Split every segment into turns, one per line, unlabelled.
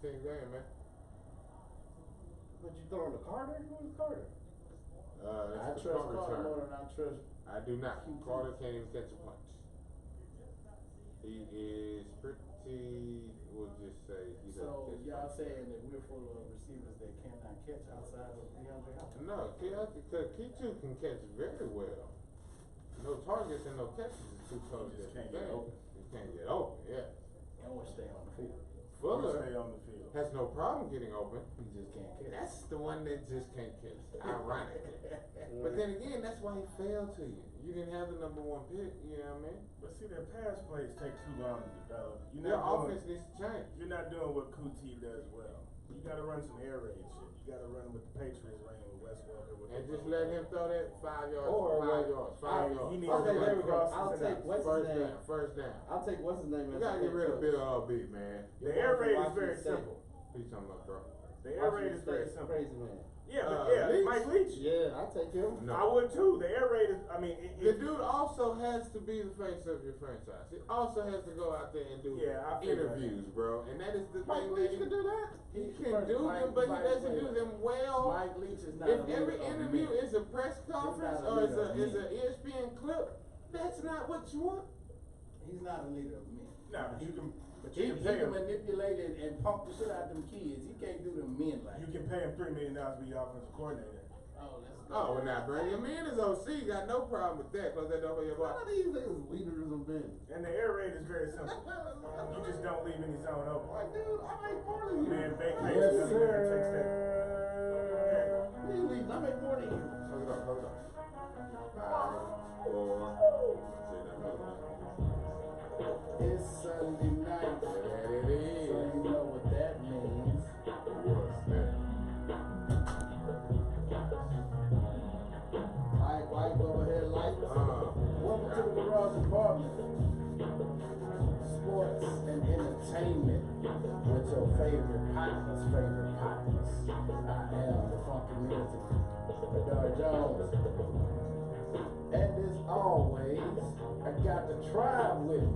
10 game, man.
But you throwing the Carter? Who's Carter?
I
It's
trust
the
Carter
return.
more than I trust.
I do not. Carter can't even catch a punch. He is pretty, we'll just say he doesn't
So
catch
y'all
punches.
saying that we're full of receivers that cannot catch outside of DeAndre Hopkins?
No, K2 can catch very well. No targets and no catches is too totally
He just
different
can't get
thing.
open.
He can't get open, yeah.
And will stay on the field.
Fuller
Stay on the field.
has no problem getting open.
He just can't catch.
That's the one that just can't catch. Ironically. But then again, that's why he failed to you. You didn't have the number 1 pick, you know what I mean?
But see, their pass plays take too long to develop.
Their offense needs to change.
You're not doing what Kuti does well. You gotta run some air raid shit. You gotta run with the Patriots ran with Wes Welker.
And just let him throw that 5 yards,
Or
5 yards, 5 yards.
He needs
Okay,
to
there we go.
crosses
I'll
and
take
outs.
what's his name.
First down.
I'll take what's his name.
You
as
gotta
the
get
head
rid of
coach.
Bill L.B., man.
The air raid is
Washington
very
State.
simple.
What you talking about, bro?
The air raid
Washington
is very
State,
simple.
Crazy man.
Yeah,
Leach?
Mike Leach.
Yeah, I'll take him.
No.
I would too. The air raid is, I mean,
The dude also has to be the face of your franchise. He also has to go out there and do
Yeah, I figured
interviews, bro. And that is the
Mike
thing
Leach
that
can do that.
he can do them, but he doesn't do them well.
Mike Leach is not
If
a leader
every
of
interview
men.
is a press conference
not a
or is
leader of
is
men.
an ESPN clip, that's not what you want.
He's not a leader of men.
No, you can, but
He
you can pay
can
him.
manipulate and pump the shit out them kids. He can't do them men like
You
that.
can pay him $3 million to be offensive coordinator.
Oh, let's go.
Oh, well, now bring him in as OC. Got no problem with that. Close that door for your
None
box.
of these niggas leaders of men.
And the air raid is very simple. You just don't leave any zone open.
Like, dude, I make more than you.
Man, vacation
Yes,
doesn't even take
sir.
Really, I make more than you.
Hold it up, hold it up. 5, 4.
It's Sunday night.
There it is.
So you know what that means.
What's that?
Alright, white, go ahead, lights. Welcome to the Garage Department. Sports and entertainment with your favorite partners, I am the Funky Music, Dar Jones. And as always, I got the tribe with me.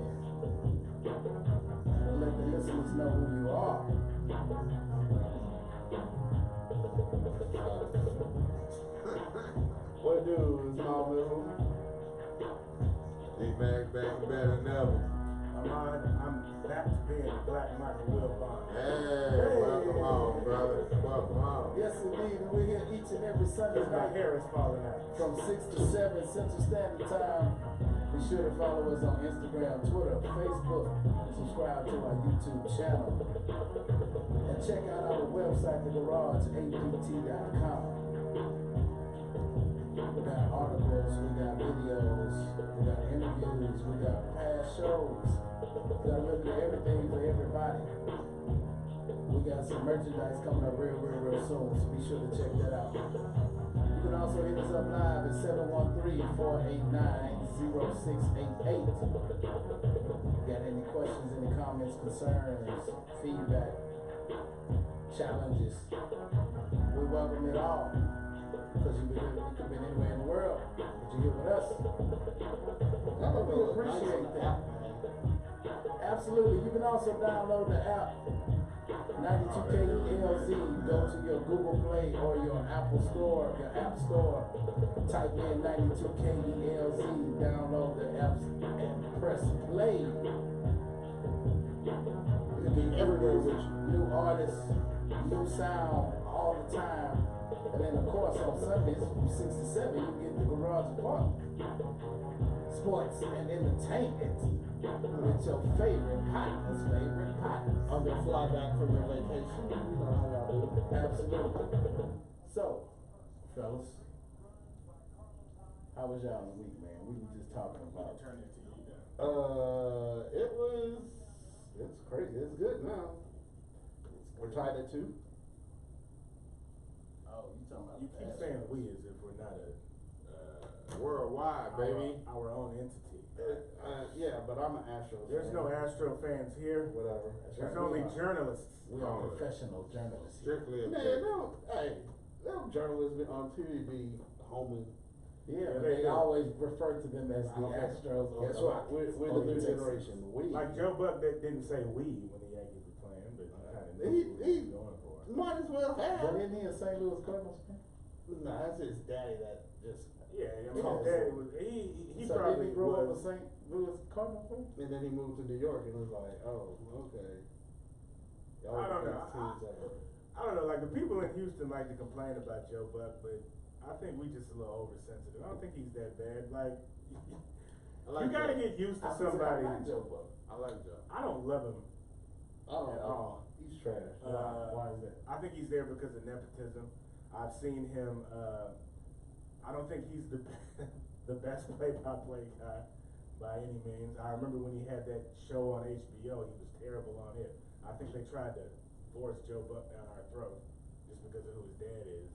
Let the listeners know who you are.
What do, small missile?
He's back better than ever.
I'm back to being the Black Michael Wilbon.
Hey, welcome home, brother. Welcome home.
Yes, indeed, and we're here each and every Sunday
My
night
hair is falling out.
from 6 to 7 Central Standard Time. Be sure to follow us on Instagram, Twitter, Facebook, and subscribe to our YouTube channel. And check out our website, thegarageadt.com. We got articles, we got videos, we got interviews, we got past shows. We got a little bit of everything for everybody. We got some merchandise coming up real soon, so be sure to check that out. You can also hit us up live at 713-489-0688. Got any questions, any comments, concerns, feedback, challenges? We welcome it all. Because you could have been anywhere in the world, but you're here with us. We appreciate that. Absolutely. You can also download the app 92KELZ. Go to your Google Play or your Apple Store, your App Store. Type in 92KELZ. Download the apps and press play. You'll be everywhere with you. New artists, new sound all the time. And then, of course, on Sundays from 6 to 7, you get the Garage Department. Sports and entertainment with your favorite partners,
I'm gonna fly back from your vacation. You know how y'all do.
Absolutely. So, fellas, how was y'all in the week, man? We were just talking about.
Turn it to you now.
It's crazy. It's good now. We're tied at 2.
Oh, you talking about
You keep
that.
saying we as if we're not
Worldwide, baby.
our own entity.
Yeah, but I'm an Astros
There's
fan.
no Astro fans here.
Whatever.
There's only journalists.
We are professional journalists here.
Strictly a
Man, no, hey, them journalists been on TV be homing.
Yeah, but
they
they
do.
always refer to them as the
Okay.
Astros or
Guess
the
what? We're
or
the new
Texans.
generation. We.
Like Joe Buck that didn't say we when the Yankees were playing, but that kind of
He-
knew what
he-
he was going for.
Might as well
But
have.
isn't he a St. Louis Cardinals fan?
Nah, that's his daddy that just.
Yeah, I mean,
Yeah.
his dad was, he
So
probably
did he grow up a
was.
St. Louis Cardinals fan?
And then he moved to New York and was like, oh, okay. Y'all
I don't
the
know.
best teams ever.
I don't know, like the people in Houston like to complain about Joe Buck, but I think we just a little oversensitive. I don't think he's that bad. Like,
I like
you gotta
Joe.
get used to
I was gonna say,
somebody.
I like Joe Buck.
I like Joe.
I don't love him
Oh,
at all.
he's trash.
Why is that?
I think he's there because of nepotism. I've seen him. I don't think he's the the best play-by-play guy by any means. I remember when he had that show on HBO. He was terrible on it. I think they tried to force Joe Buck down our throat just because of who his dad is.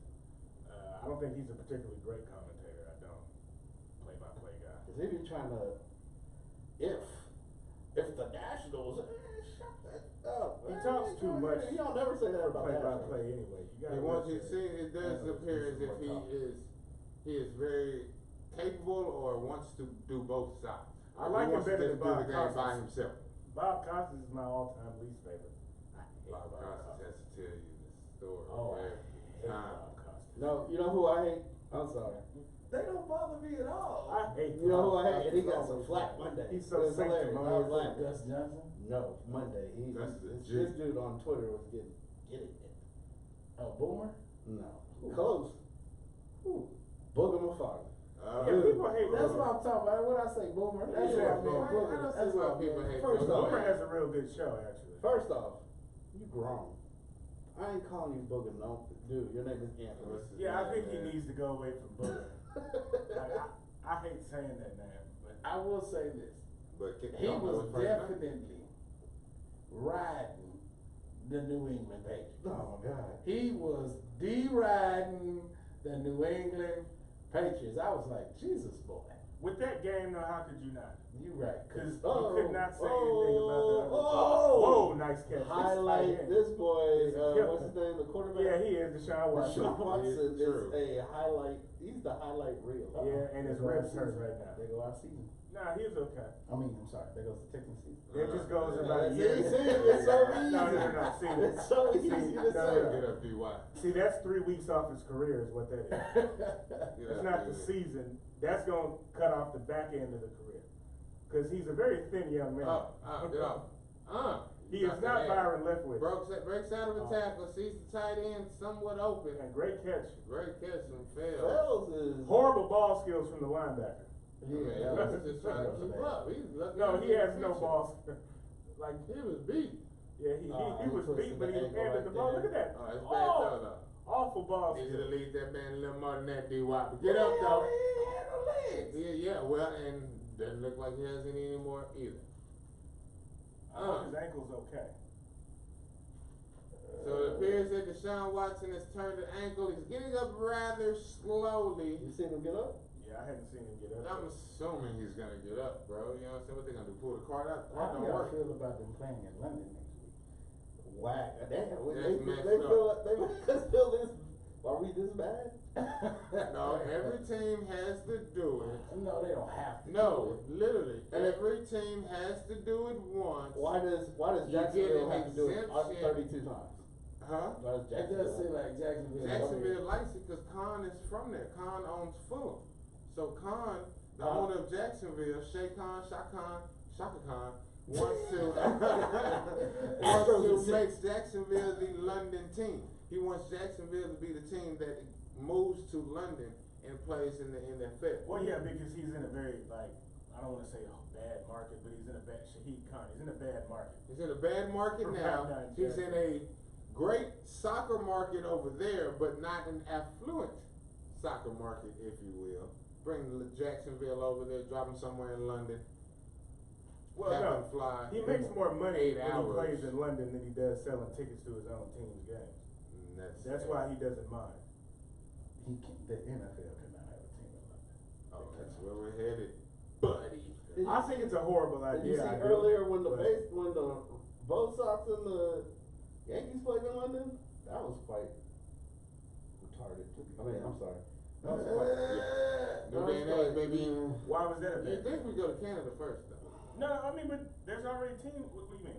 I don't think he's a particularly great commentator. I don't. Play-by-play guy.
Cause he be trying to, if the Nationals, shut that up.
He talks too much.
He don't never say that about
Play-by-play anyway. You gotta
He wants you
listen.
see, it does
Yeah,
appear as
this
if
is
he is very capable or wants to do both sides.
I like
he
him
wants
better
to
than
just do
Bob
the game by
Costas.
himself.
Bob Costas is my all-time least favorite. I hate
Bob Costas has to tell you the story
Oh, I
every
hate
time.
Bob Costas.
No, you know who I hate? I'm sorry.
They don't bother me at all.
I hate
You know who I
Bob
hate? And he got
Costas.
some flack Monday.
He's so
It was hilarious. I was
sanctimonious.
laughing.
Gus Johnson?
No, Monday.
That's the
This
G.
dude on Twitter was getting it.
Oh, Boomer?
No. Close. Who? Booger McFarland.
Yeah, people hate
That's
Boomer.
what I'm talking about. What I say, Boomer? That's
Yeah,
what I mean.
Boomer.
Boomer.
I don't
That's
see why
what I
people
mean.
hate
First
Boomer.
off,
Boomer has a real good show, actually.
First off, you grown. I ain't calling you Booger, no. Dude, your name is Anthony.
What's his
Yeah, I
name,
think he
man?
needs to go away from Boomer. Like, I hate saying that name, but
I will say this.
But
He
y'all know
was
his first name?
definitely riding the New England Patriots.
Oh my God.
He was de-riding the New England Patriots. I was like, Jesus, boy.
with that game, though, how could you not?
You right.
Because you
Oh,
could not say anything about the other
oh,
team. Whoa, nice catch.
Highlight this boy,
He's a killer.
what's his name, the quarterback?
Yeah, he is Deshaun Watson.
Deshaun Watson
It's true.
is a highlight, he's the highlight reel.
Yeah, and his
There goes
ribs
our
hurt
season.
right now.
There go our season.
Nah, he was okay.
I mean, I'm sorry. There goes the Texans season.
It just goes
Yeah,
about a
See,
year.
it's so easy.
No. See,
It's so easy to
no,
say.
no.
Get up, DY.
See, that's 3 weeks off his career, is what that is.
Get
That's
up,
not the
DY.
season. That's gonna cut off the back end of the career. Cause he's a very thin young man.
Get up.
He is not Byron Leftwich.
Breaks out of a tackle, sees the tight end somewhat open.
And great catch.
Great catch and fails.
Fells is.
Horrible ball skills from the linebacker.
Yeah,
that
he's just trying to keep up. He's lucky
No, he
didn't
has
get
no
attention.
ball skills. Like,
He was beat.
yeah, he
he
was
twisted
beat, but
the
he
ankle
handed
right
the ball.
there.
Look at that.
Oh, that's bad throw though.
Awful ball
Needs to
skills.
lead that man a little more than that, DY. But get up though. Yeah, well, and doesn't look like he has any anymore either.
I hope his ankle's okay.
So it appears that Deshaun Watson has turned an ankle. He's getting up rather slowly.
You seen him get up?
Yeah, I hadn't seen him get up.
I'm assuming he's gonna get up, bro. You know what I'm saying? What they gonna do? Pull the card out?
How
That
do
don't
y'all
work.
feel about them playing in London next week?
Whack. Damn.
That's
They
messed
feel
up.
they make us feel this. Are we this bad?
No, every team has to do it.
No, they don't have to.
No, literally, every team has to do it once.
Why does
You
Jacksonville
get an
have to do it
exemption.
32 times?
Huh?
Why does
It does
Jacksonville?
seem like Jacksonville.
Jacksonville likes it because Khan is from there. Khan owns Fulham. So Khan, the
Uh-huh.
owner of Jacksonville, Shaka Khan, wants to make Jacksonville the London team. He wants Jacksonville to be the team that moves to London and plays in the NFL.
Well, yeah, because he's in a very, like, I don't want to say a bad market, but he's in a bad, Shaheed Khan, he's in a bad market.
He's in a bad market now.
Right,
He's in a great soccer market over there, but not an affluent soccer market, if you will. Bring Jacksonville over there, drop him somewhere in London.
Well,
have
no,
him fly.
he makes more money
8
when he
hours.
plays in London than he does selling tickets to his own team's games.
And
That's why he doesn't mind.
He can, the NFL cannot have a team in London.
Oh, that's where we're headed, buddy.
Did you
I think it's a horrible
Did
idea.
you see
I do,
earlier when the
but-
when the Bo Sox and the Yankees played in London? That was quite retarded. I mean, I'm sorry. That was quite.
New day and age, baby.
Why was that a
You
bad
think we go to Canada first, though?
No, I mean, but there's already a team. What do you mean?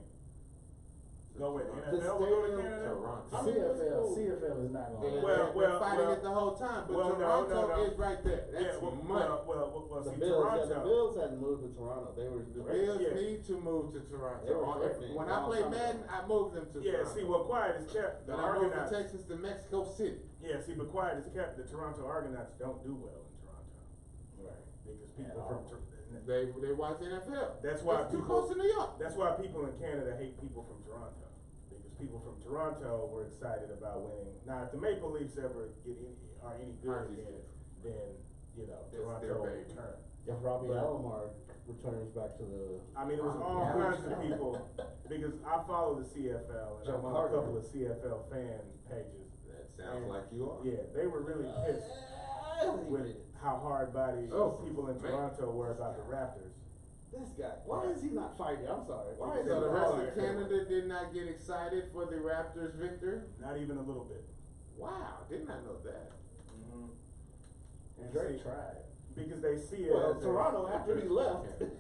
Go with
Toronto.
NFL, we'll go to
stadium,
Canada?
Toronto.
I mean, that's
CFL,
cool.
CFL is not
They,
going.
Well,
they're fighting it the whole time, but
well, no,
Toronto
no.
is right there. That's
Yeah, well,
money.
well,
The
see,
Bills,
Toronto.
the Bills hadn't moved to Toronto. They were
The
threatening.
Bills
Yeah.
need to move to
They
Toronto.
were threatening
When
a
I
long
play
time ago.
Madden, I moved them to
Yeah,
Toronto.
see, what Quiet is kept, the
Then I moved from
Argonauts.
Texas to Mexico City.
Yeah, see, but Quiet is kept, the Toronto Argonauts don't do well in Toronto.
Right.
Because
At
people
all.
from,
They watch NFL.
That's why
it's too
people-
close to New York.
that's why people in Canada hate people from Toronto. Because people from Toronto were excited about winning. Now, if the Maple Leafs ever are any good
Hockey's
again,
different.
then, you know,
That's
Toronto
their
will
baby.
return.
If Robbie
But-
Alomar returns back to the.
I mean, it was all
Yeah.
kinds of people, because I follow the CFL, and
Joe
I'm on a
Carter.
couple of CFL fan pages.
That sounds
And-
like you are.
Yeah, they were really pissed with how hard body
Oh,
people in
man.
Toronto were about the Raptors.
This guy, why is he not fighting? I'm sorry. Why is he
So the
not
rest
fighting?
of Canada did not get excited for the Raptors' victory?
Not even a little bit.
Wow, did not know that.
And
Drake
see,
tried.
because they see it
Well,
as
Toronto, after he left,
Okay.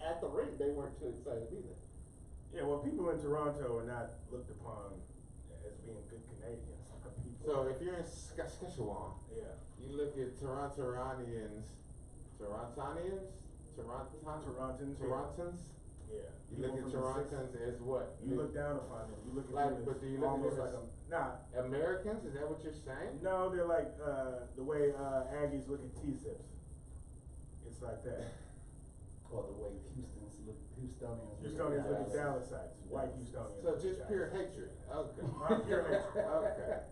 at the rink, they weren't too excited either.
Yeah, well, people in Toronto are not looked upon as being good Canadians. People,
So if you're in Saskatchewan,
yeah,
you look at Torontonians, Torontons?
yeah.
You look at
People from the
Torontons as what?
You look down upon them. You look at
Like,
them
but
as
do you look at
almost
them
like
as-
nah.
Americans, is that what you're saying?
No, they're like the way Aggies look at T-Sips. It's like that.
Or the way Houstonians.
Houstonians look at
Dallas.
Dallasites, white Houstonians.
So
look at
just
Dallas.
pure hatred, okay.
Pure hatred.
Okay,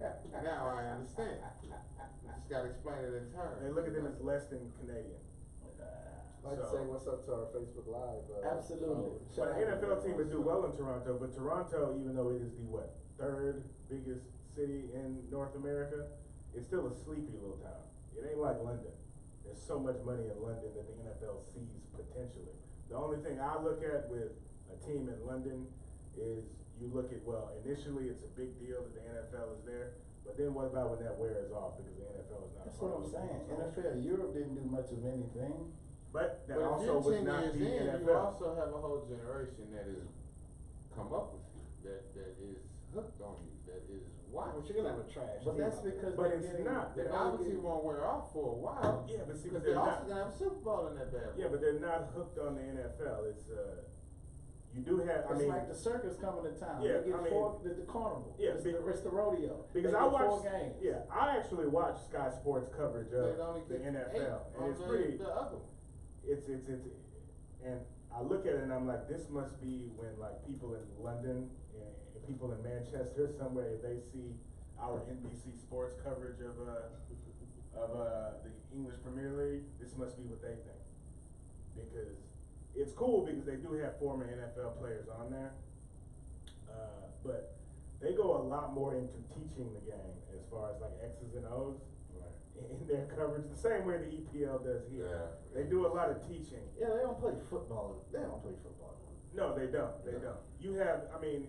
now I understand. Just gotta explain it in terms.
They look at them as less than Canadian.
I'd
So-
say what's up to our Facebook Live.
Absolutely.
But an NFL team would do well in Toronto, but Toronto, even though it is the third biggest city in North America, it's still a sleepy little town. It ain't like London. There's so much money in London that the NFL sees potentially. The only thing I look at with a team in London is you look at, well, initially it's a big deal that the NFL is there, but then what about when that wears off because the NFL is not.
That's
a part
what I'm
of it.
saying. NFL Europe didn't do much of anything.
But that
But if
also
you're
was
10
not
years
the
in,
NFL.
you also have a whole generation that has come up with you, that is hooked on you, that is
But
watching.
you're gonna have a trash.
But
team
that's
out there.
because
But
they're
it's
getting-
not.
The
They're
novelty
getting-
won't wear off for a while.
Yeah, but see,
Because
but they're
they're also
not.
gonna have a Super Bowl in that bad boy.
Yeah, but they're not hooked on the NFL. It's you do have. I
It's
mean,
like the circus coming to town.
Yeah,
They get
I mean-
four, the carnival.
Yeah,
It's the rodeo.
because
They
I
get four
watch.
games.
Yeah, I actually watch Sky Sports coverage
They
of
only
the
get
NFL,
8
and
on
it's pretty.
the other one.
It's and I look at it and I'm like, this must be when like people in London and people in Manchester somewhere they see our NBC Sports coverage of the English Premier League. This must be what they think because it's cool because they do have former NFL players on there, but they go a lot more into teaching the game as far as like X's and O's. In their coverage, the same way the EPL does here.
Yeah.
They do a lot of teaching.
Yeah, they don't play football. They don't play football.
No, they don't. They
Yeah.
don't. You have, I mean,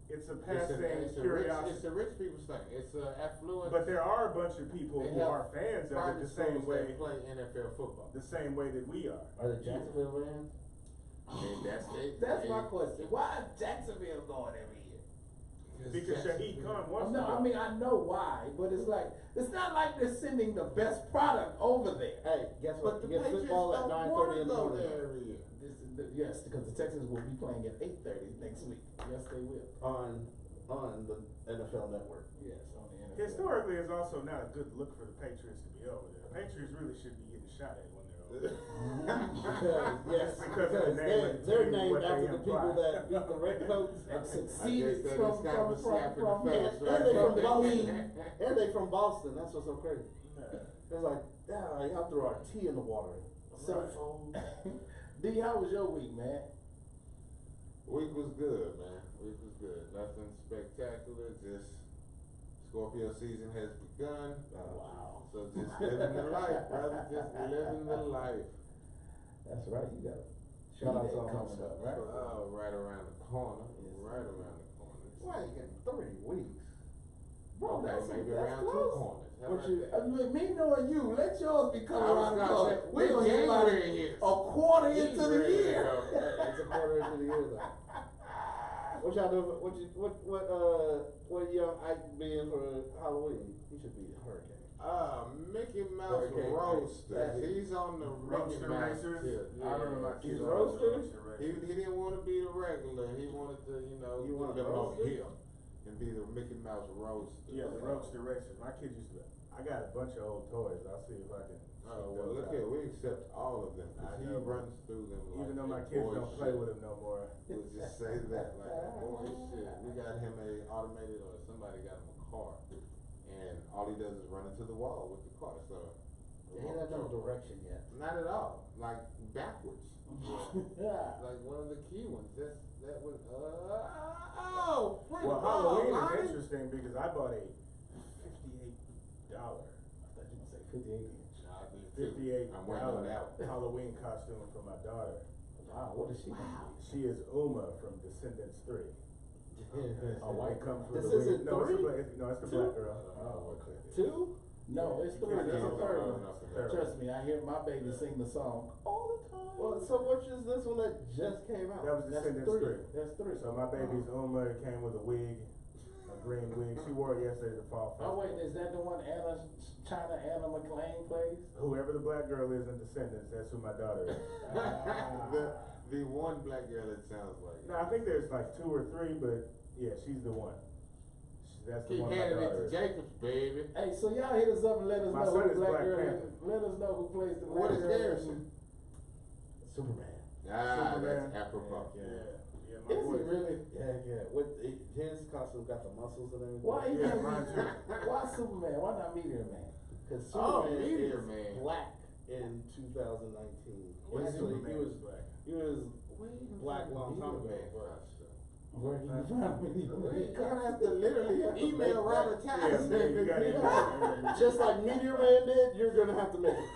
it's a passing
It's a
curiosity.
rich people's thing. It's a affluent.
But there are a bunch of people
They
who
have
are fans of it
private
the same
schools
way,
that play NFL football.
the same way that we are.
Are the Jacksonville Rams?
And
That's my question. Why is Jacksonville going every year?
Because Shaheed Khan wants
No,
to.
I mean I know why, but it's like it's not like they're sending the best product over there.
Hey, guess
But
what?
the
You get
Patriots
football at
don't
9:30
wanna
in the
go
morning.
there every year.
Yes, because the Texans will be playing at 8:30 next week. Yes, they will.
On the NFL Network.
Yes, on the NFL.
Historically, it's also not a good look for the Patriots to be over there. The Patriots really should be getting shot at when they're over there.
Yes,
Because of the name of the
they're
team,
named
what they
after the people
imply.
that beat the Redcoats.
And
I
succeeded
guess that
from
is kind of a slap in the
from
face,
And
right?
they from
the
Boston.
queen.
And they from Boston. That's what's so crazy.
Yeah.
It's like, yeah, y'all threw our tea in the water.
So, D, how was your week, man?
Week was good, man. Week was good. Nothing spectacular. Just Scorpio season has begun.
Wow.
So just living the life, brother. Just living the life.
That's right. You got a
Shout out to
B-Day
all
coming
my
up, right?
Oh, right around the corner.
Yes.
Right around the corner.
Why you getting 3 weeks?
Bro,
Okay,
that's
maybe
that's
around 2
close.
corners. How
But
about
you,
that?
me knowing you, let yours be coming
I was
around the
gonna
corner.
say,
We gonna
when
hit about
January hits.
a quarter into the
January,
year.
yeah.
It's a quarter into the year though. What y'all doing? What young Ike being for Halloween? He should be Hurricane.
Mickey Mouse
Hurricane
Roaster.
Racer.
He's on the
Roadster
Mickey Mouse
Racers?
tip.
I remember my
He's
kids.
Roadster?
He didn't want to be the regular. He wanted to,
You
put
want
them
a
on
Roadster?
him and be the Mickey Mouse Roaster.
Yeah, the Roadster Racers. My kids used to. I got a bunch of old toys. I'll see if I can.
Oh, well, look here, we accept all of them,
I
cause he
know.
runs through them like.
Even though my
that
kids
boy
don't play
shit.
with them no more.
We'll just say that, like, boy, shit, we got him a automated, or somebody got him a car, and all he does is run into the wall with the car, so.
He doesn't know direction yet.
Not at all, like backwards,
Yeah.
like one of the key ones, that was, oh, wait,
Well,
oh,
Halloween
Lonnie.
is interesting because I bought a $58.
I thought you were gonna say 58 inch.
Nah, I did too.
$58
I'm waiting on that one.
Halloween costume for my daughter.
Wow, what is she gonna be?
She is Uma from Descendants 3.
A white
It comes
girl.
with
This
a
isn't
wing. No, it's
three?
it's the
Two?
black girl.
Oh, okay.
Two?
No, it's three.
Yeah,
There's a
no,
third
no,
one.
no,
Third.
Trust me, I hear my baby sing the song all the time.
Well, so which is this one that just came out?
That was
That's
Descendants
three.
3.
That's three.
So my baby's Uma came with a wig, a green wig. She wore it yesterday to fall
Oh
festival.
wait, is that the one Anna McLean plays?
Whoever the black girl is in Descendants, that's who my daughter is.
The one black girl that sounds like.
No, I think there's like 2 or 3, but yeah, she's the one. That's the
Keep
one my
handing it
daughter
to
is.
Jacobs, baby.
Hey, so y'all hit us up and let us
My
know
son
who
is
the black
Black
girl
Panther.
is. Let us know who plays the black
What is
girl.
Garrison?
Superman.
Ah,
Superman.
that's apropos.
Yeah, my
Is
boy.
he really?
Yeah. His costume got the muscles and everything.
Why he
Yeah,
can't
mine
be?
too.
Why Superman? Why not Meteor Man?
Because
Oh,
Superman
Meteor
is
Man.
black in 2019.
What is
Actually,
Superman
he was
is black?
black long time ago.
Where can you find Meteor
You're
Man?
gonna have to literally email Robert
Yeah,
Tyson.
man, you gotta email.
Just like Meteor Man did, you're gonna have to make it.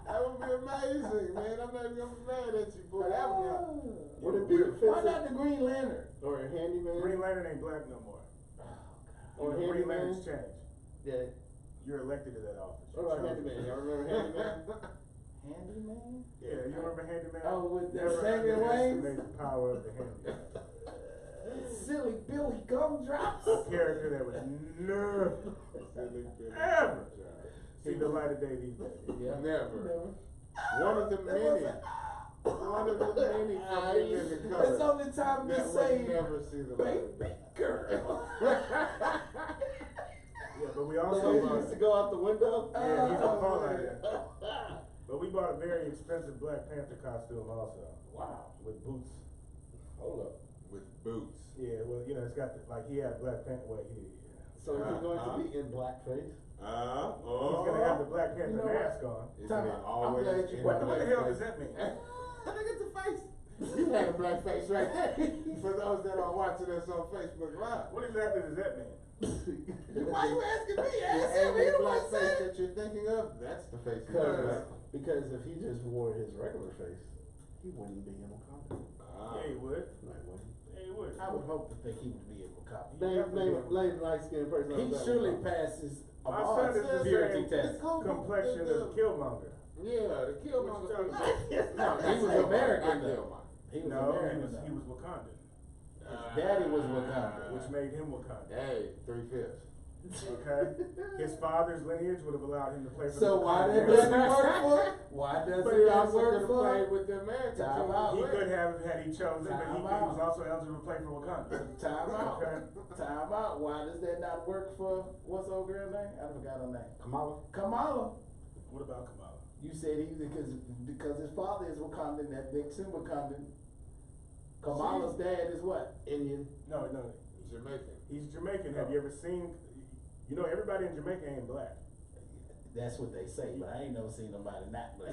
That would be amazing, man. I'm not even gonna be mad at you, boy. That would
Would it be
Why
offensive?
not the Green Lantern?
Or a handyman?
Green Lantern ain't black no more.
Or
Green
handyman?
Lantern's changed.
Yeah.
You're elected to that office.
What about handyman? Y'all remember handyman?
Handyman?
Yeah, you remember Handyman?
Oh, with the
Never
Samuel Wayans?
underestimate the power of the Handyman.
Silly Billy Gumdrops?
A character that would never ever see the light of day these days.
Yeah.
Never. One of the many. One of the many from the living color.
It's only time you
that
say
would never see the light.
baby girl.
Yeah, but we
The
also
way he
bought,
used to go out the window?
yeah, he's a
Oh,
Paul
man.
Lantern. But we bought a very expensive Black Panther costume also,
Wow.
with boots.
Hold up.
With boots.
Yeah, well, you know, it's got the, like, he had Black Panther, well,
So is he going to be in blackface?
he's gonna have the Black Panther
You know what?
mask on.
Isn't
Time
it
out.
always
I'm glad you
in
brought
What the hell does
blackface?
that mean?
Look at the face. You had a black face right there. For those that are watching us on Facebook Live.
What exactly does that mean?
Why you asking me?
The
Ask him. He
only
the one
black face
said.
that you're thinking of, that's the face. you
Because,
got.
because if he just wore his regular face, he wouldn't be in Wakanda.
Ah.
Yeah, he would.
No, he wouldn't.
Yeah, he would.
I would hope to think he would be able to copy.
Name light skinned person.
He surely passes a
My
bar
son is the
purity
same
test.
complexion as a Killmonger.
Yeah, the Killmonger.
What you talking
No,
He was American,
not
though.
Killmonger.
He was
No,
American.
he was Wakandan,
His daddy was Wakanda.
which made him Wakanda.
Hey, 3/5.
Okay? His father's lineage would have allowed him to play for
So
the
why
Wakanda
that
Nation.
doesn't work for? Why does
But
it
he
not
also
work
could have
for?
played with the Americans.
Time
too.
out.
He could have had he chosen, but
Time
he
out.
was also eligible to play for Wakanda.
Time out.
Okay.
Time out. Why does that not work for what's old girl name? I forgot her name.
Kamala.
Kamala.
What about Kamala?
You said he because his father is Wakandan, that makes him Wakandan. Kamala's dad is what?
Indian.
No,
Jamaican.
he's Jamaican. Have you ever seen? You know, everybody in Jamaica ain't black.
That's what they say, but I ain't never seen nobody not black.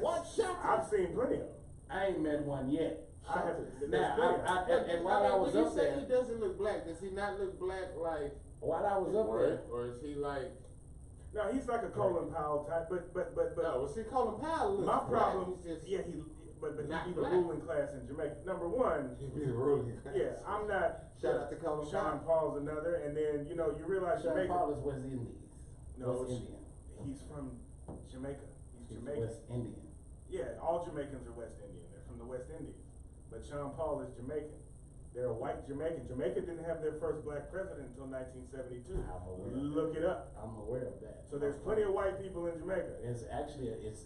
What
I've seen plenty of them.
I ain't met one yet.
I have.
Now, and while I was
when
up
you say
there,
he doesn't look black, does he not look black like
while I was up there,
or is he like?
No, he's like a Colin Powell type, but
No, well, see, Colin Powell looks
my
black.
problem,
He's just,
yeah, but
not
he'd be the
black.
ruling class in Jamaica. Number one,
He'd be the ruling.
yeah, I'm not.
Shout out to Colin
Sean
Powell.
Paul's another, and then you know you realize
Sean
Jamaica.
Paul is West Indies.
No,
West Indian.
he's from Jamaica. He's
He's
Jamaican.
West Indian.
Yeah, all Jamaicans are West Indian. They're from the West Indies. but Sean Paul is Jamaican. They're a white Jamaican. Jamaica didn't have their first black president until 1972.
I'm aware.
Look it up.
I'm aware of that.
So there's plenty of white people in Jamaica.
It's actually, it's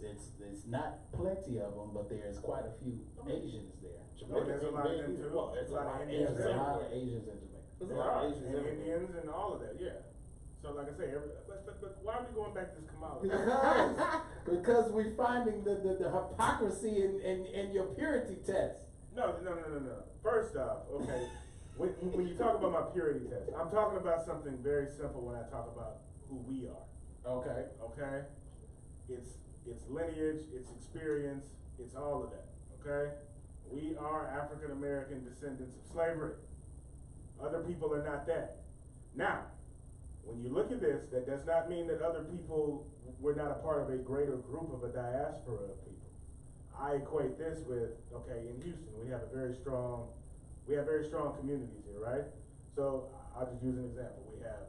not plenty of them, but there's quite a few Asians there.
Oh, there's a lot of them too.
Well,
There's a lot of Indians
There's a lot
everywhere.
of Asians in Jamaica.
There's a
There
lot of
are,
Asians
and
everywhere.
Indians and all of that, yeah. So like I say, but why are we going back to this Kamala?
Because we're finding the hypocrisy in your purity test.
No. First off, okay, when you talk about my purity test, I'm talking about something very simple when I talk about who we are.
Okay.
Okay? It's lineage, it's experience, it's all of that. Okay? We are African American descendants of slavery. Other people are not that. Now, when you look at this, that does not mean that other people were not a part of a greater group of a diaspora of people. I equate this with, okay, in Houston, we have very strong communities here, right? So I'll just use an example. We have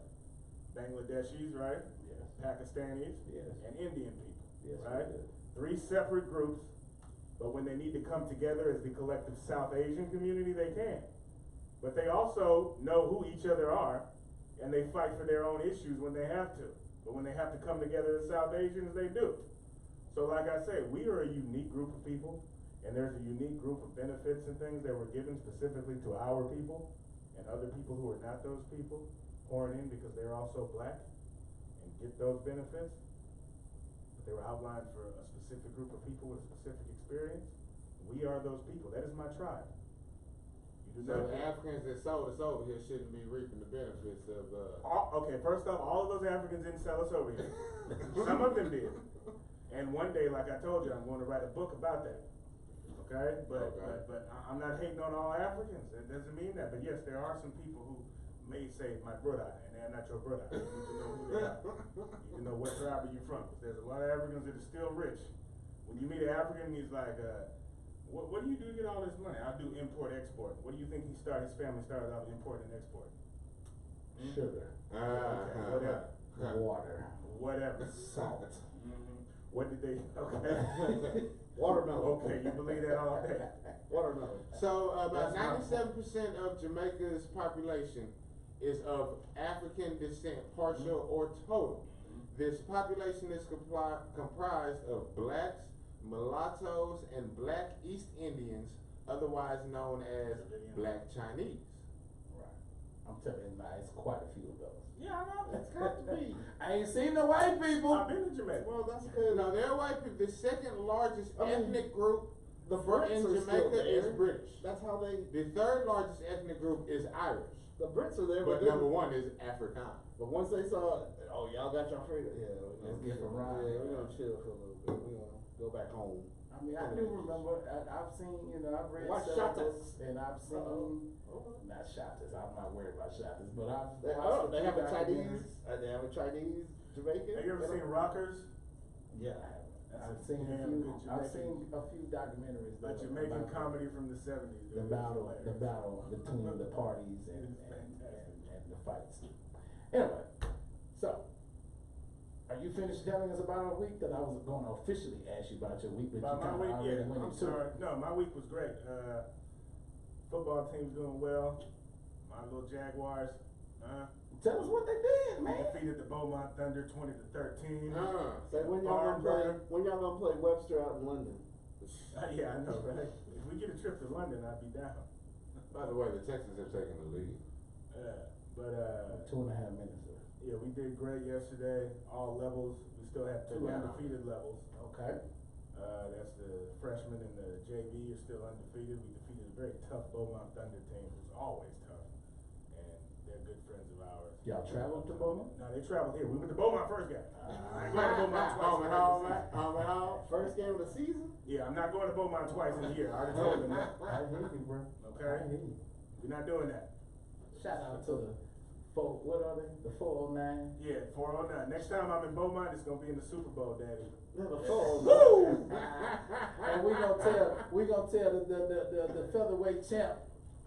Bangladeshis, right?
Yes.
Pakistanis,
Yes.
and Indian people,
Yes, we
right?
do.
3 separate groups, but when they need to come together as the collective South Asian community, they can. But they also know who each other are, and they fight for their own issues when they have to. But when they have to come together as South Asians, they do. So like I say, we are a unique group of people, and there's a unique group of benefits and things that were given specifically to our people, and other people who are not those people pouring in because they're also black and get those benefits. But they were outlined for a specific group of people with a specific experience. We are those people. That is my tribe. You do
So
not
the Africans that sold us over here shouldn't be reaping the benefits of,
okay, first off, all of those Africans didn't sell us over here. Some of them did. And one day, like I told you, I'm going to write a book about that. Okay? But I'm not hating on all Africans. It doesn't mean that. But yes, there are some people who may say, my brother, and they're not your brother. You need to know who they are. You need to know what tribe are you from. Because there's a lot of Africans that are still rich. When you meet an African, he's like, what do you do to get all this money? I do import-export. What do you think his family started out importing and exporting?
Sugar,
Whatever.
water,
Whatever.
salt.
What did they, okay.
Watermelon.
Okay, you believe that all day?
Watermelon.
So about
That's my
97% of Jamaica's population is of African descent, partial or total. This population is comprised of blacks, mulattoes, and black East Indians, otherwise known as black Chinese.
Right. I'm telling you, it's quite a few of those.
Yeah, I know.
It's got to be.
I ain't seen the white people.
I've been to Jamaica.
Well, that's good.
No, they're white people. The second largest
I mean,
ethnic group
The Brits
in
are still
Jamaica
there.
is British.
That's how they.
The third largest ethnic group is Irish.
The Brits are there,
But
they-
number 1 is Afrikaans.
But once they saw, oh, y'all got your freedom. Yeah,
Let's get from Ryan.
Yeah, we're gonna chill for a little bit. We're gonna go back home.
I mean, I do remember, I've seen, I've read
Watch
syllabus,
Shotas.
and I've seen,
Uh-oh.
not Shotas, I'm not worried about Shotas, but I've
They,
watched
they
few
have a Chinese.
documentaries.
They have a Chinese Jamaican.
Have you ever seen Rockers?
Yeah, I have.
That's
I've
a
seen a
damn
few,
good
I've
Jamaican-
seen a few documentaries.
A Jamaican comedy from the 70s.
The battle between the parties and
It's fantastic.
the fights. Anyway, so, are you finished telling us about our week? That I was gonna officially ask you about your week, but
About
you
my
kinda
week,
already
yeah.
went
I'm
into it.
sorry. No, my week was great. Football team's doing well. My little Jaguars,
Tell us what they did, man.
defeated the Beaumont Thunder 20-13.
Say when y'all gonna play? When y'all gonna play Webster out in London?
Yeah, I know, right? If we get a trip to London, I'd be down.
By the way, the Texans have taken the lead.
But
2.5 minutes left.
yeah, we did great yesterday. All levels. We still have 2
Yeah.
undefeated levels.
Okay.
That's the freshmen and the JV are still undefeated. We defeated a very tough Beaumont Thunder team, who's always tough, and they're good friends of ours.
Y'all traveled to Beaumont?
No, they traveled here. We went to Beaumont first game. I ain't going to Beaumont twice.
Home
in
and
the
home,
regular season.
home and home.
First game of the season?
Yeah, I'm not going to Beaumont twice in a year. I already told them that.
I hear you, bro.
Okay?
I hear you.
We're not doing that.
Shout out to the what are they? The 409.
Yeah, 409. Next time I'm in Beaumont, it's going to be in the Super Bowl, Daddy.
Yeah, the phone.
Woo! And we gonna tell the featherweight champ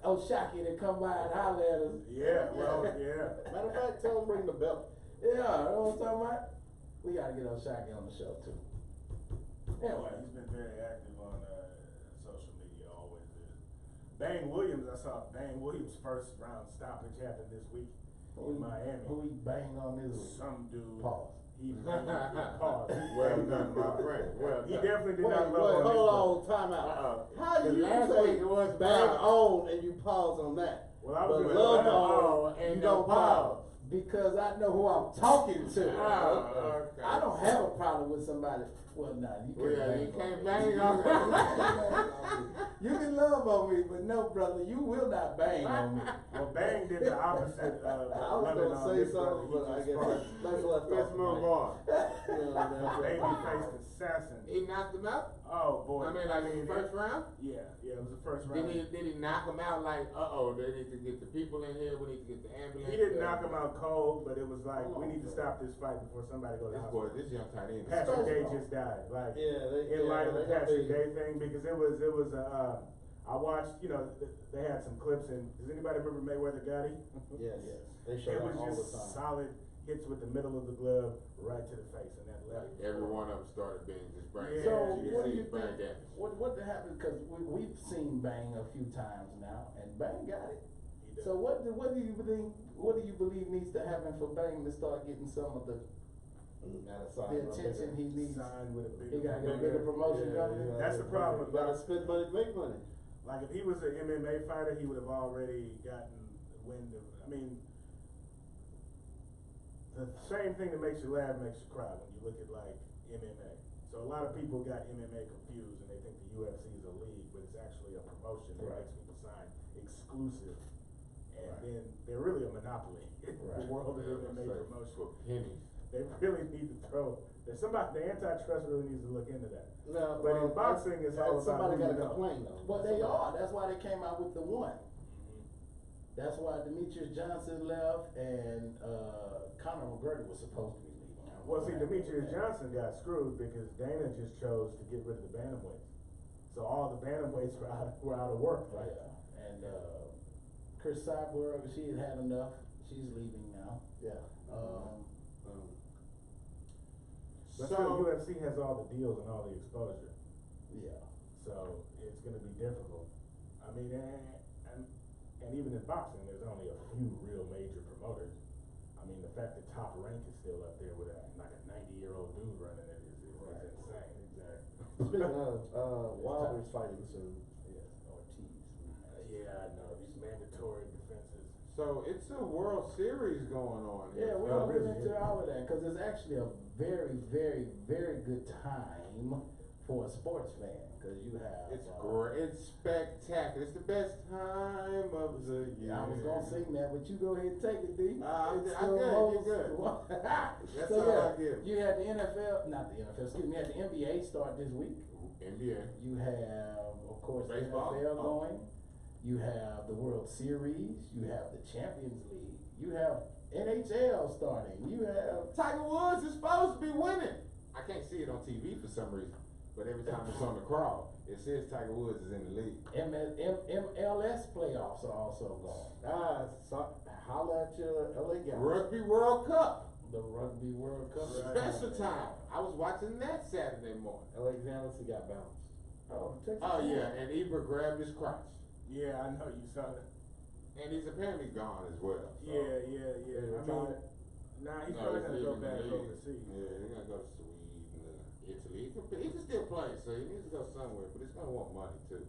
Oshaki to come by and holler at us.
Yeah, well, yeah.
Matter of fact, tell him bring the belt.
Yeah, you know what I'm talking about? We gotta get Oshaki on the show too.
Anyway,
Anyway,
he's been very active on social media, always is. Bang Williams, I saw Bang Williams' first round stoppage happen this week in Miami.
Who he banged on his
Some dude.
pause.
He paused.
Well done, my friend. Well
He
done.
definitely did
Wait,
not love on
hold on, time out.
Uh-oh.
How
The
you
last
say
week it was
bang
Brown.
on and you pause on that?
Well, I was
But
gonna
love
let him-
on
and
you
no
don't pause.
Because I know who I'm talking to.
Oh, okay.
I don't have a problem with somebody. Well, nah, you
Well,
can't
yeah,
bang
you
on
can't
me.
bang on me.
You can love on me, but no, brother, you will not bang on me.
Well, Bang did the opposite of
I was
loving
gonna
on
say
this brother.
something,
He
but I
just
guess
paused.
let's let
Let's move on.
Babyface assassin.
He knocked him out?
Oh boy.
I mean, like in the first round?
Yeah, it was the first
Did
round.
he knock him out like, they need to get the people in here, we need to get the ambulance?
He didn't knock him out cold, but it was like, we need to stop this fight before somebody goes to
This
the
boy,
hospital.
this young tight end. is
Patrick Day
special.
just died. Like,
Yeah,
in light of the
got
Patrick
the-
Day thing, because it was I watched, they had some clips, and does anybody remember Mayweather Gotti?
Yes, they show
It
that
was
all the
just
time.
solid hits with the middle of the glove right to the face, and that left.
Every one of them started being just brain
Yeah.
So
damage.
what do
see
you
brain
think?
damage.
What happened? Because we've seen Bang a few times now, and Bang got it.
He did.
So what do you believe? What do you believe needs to happen for Bang to start getting some of the
Gotta sign
the
up
attention he needs?
Signed with a
He
big.
gotta get a bigger promotion
Yeah,
coming in.
yeah.
That's the problem
You gotta
about-
spend money to make money.
Like if he was an MMA fighter, he would have already gotten wind of. I mean, the same thing that makes you laugh makes you cry when you look at like MMA. So a lot of people got MMA confused and they think the UFC is a league, but it's actually a promotion that
Right.
makes people sign exclusive, and
Right.
then they're really a monopoly in
Right.
the world of
Yeah,
MMA
that's
promotion.
for pennies.
They really need to throw. There's somebody. The antitrust really needs to look into that.
No,
But in boxing, it's all about
somebody
who you
gotta
know.
complain though.
Well, they are. That's why they came out with the one. That's why Demetrius Johnson left, and Conor McGregor was supposed to be leaving. I don't
Well,
know
see,
what happened
Demetrius
with that.
Johnson got screwed because Dana just chose to get rid of the bantamweights. So all the bantamweights were out of work, right?
Yeah, and Chris Cyborg, she had enough. She's leaving now.
Yeah.
But
So-
still, UFC has all the deals and all the exposure,
Yeah.
so it's gonna be difficult. I mean, and even in boxing, there's only a few real major promoters. I mean, the fact that Top Rank is still up there with like a 90-year-old dude running it is insane. Exactly.
Speaking of, Wilder's fighting soon.
Yes, Ortiz.
Yeah, I know these mandatory defenses.
So it's a World Series going on here.
Yeah, we're
Oh,
gonna
really?
get into all of that because it's actually a very, very, very good time for a sports fan because you have.
It's great. It's spectacular. It's the best time of the year.
I was gonna sing that, but you go ahead and take it, D.
I'm
It's
good,
the
you're
most-
good. That's
So,
all
yeah,
I give.
you had the NFL, not the NFL, excuse me, you had the NBA start this week.
NBA.
You have, of course, the
Baseball?
NFL
Oh.
going. You have the World Series. You have the Champions League. You have NHL starting. You have
Tiger Woods is supposed to be winning. I can't see it on TV for some reason, but every time it's on the crawl, it says Tiger Woods is in the league.
MLS playoffs are also going.
Holla at your LA guys.
Rugby World Cup,
The Rugby World Cup. is
special
coming.
time. I was watching that Saturday morning.
Alexander got bounced.
Oh, Texas
Oh
A&M.
yeah, and Ibra grabbed his crotch,
Yeah, I know you saw that.
and he's apparently gone as well. So.
Yeah. I
He
mean,
retired?
nah, he's
No,
probably
he's
gonna go
leaving the
back
league.
overseas.
Yeah, he's gonna go to Sweden, Italy. He can still play, so he needs to go somewhere, but he's gonna want money too.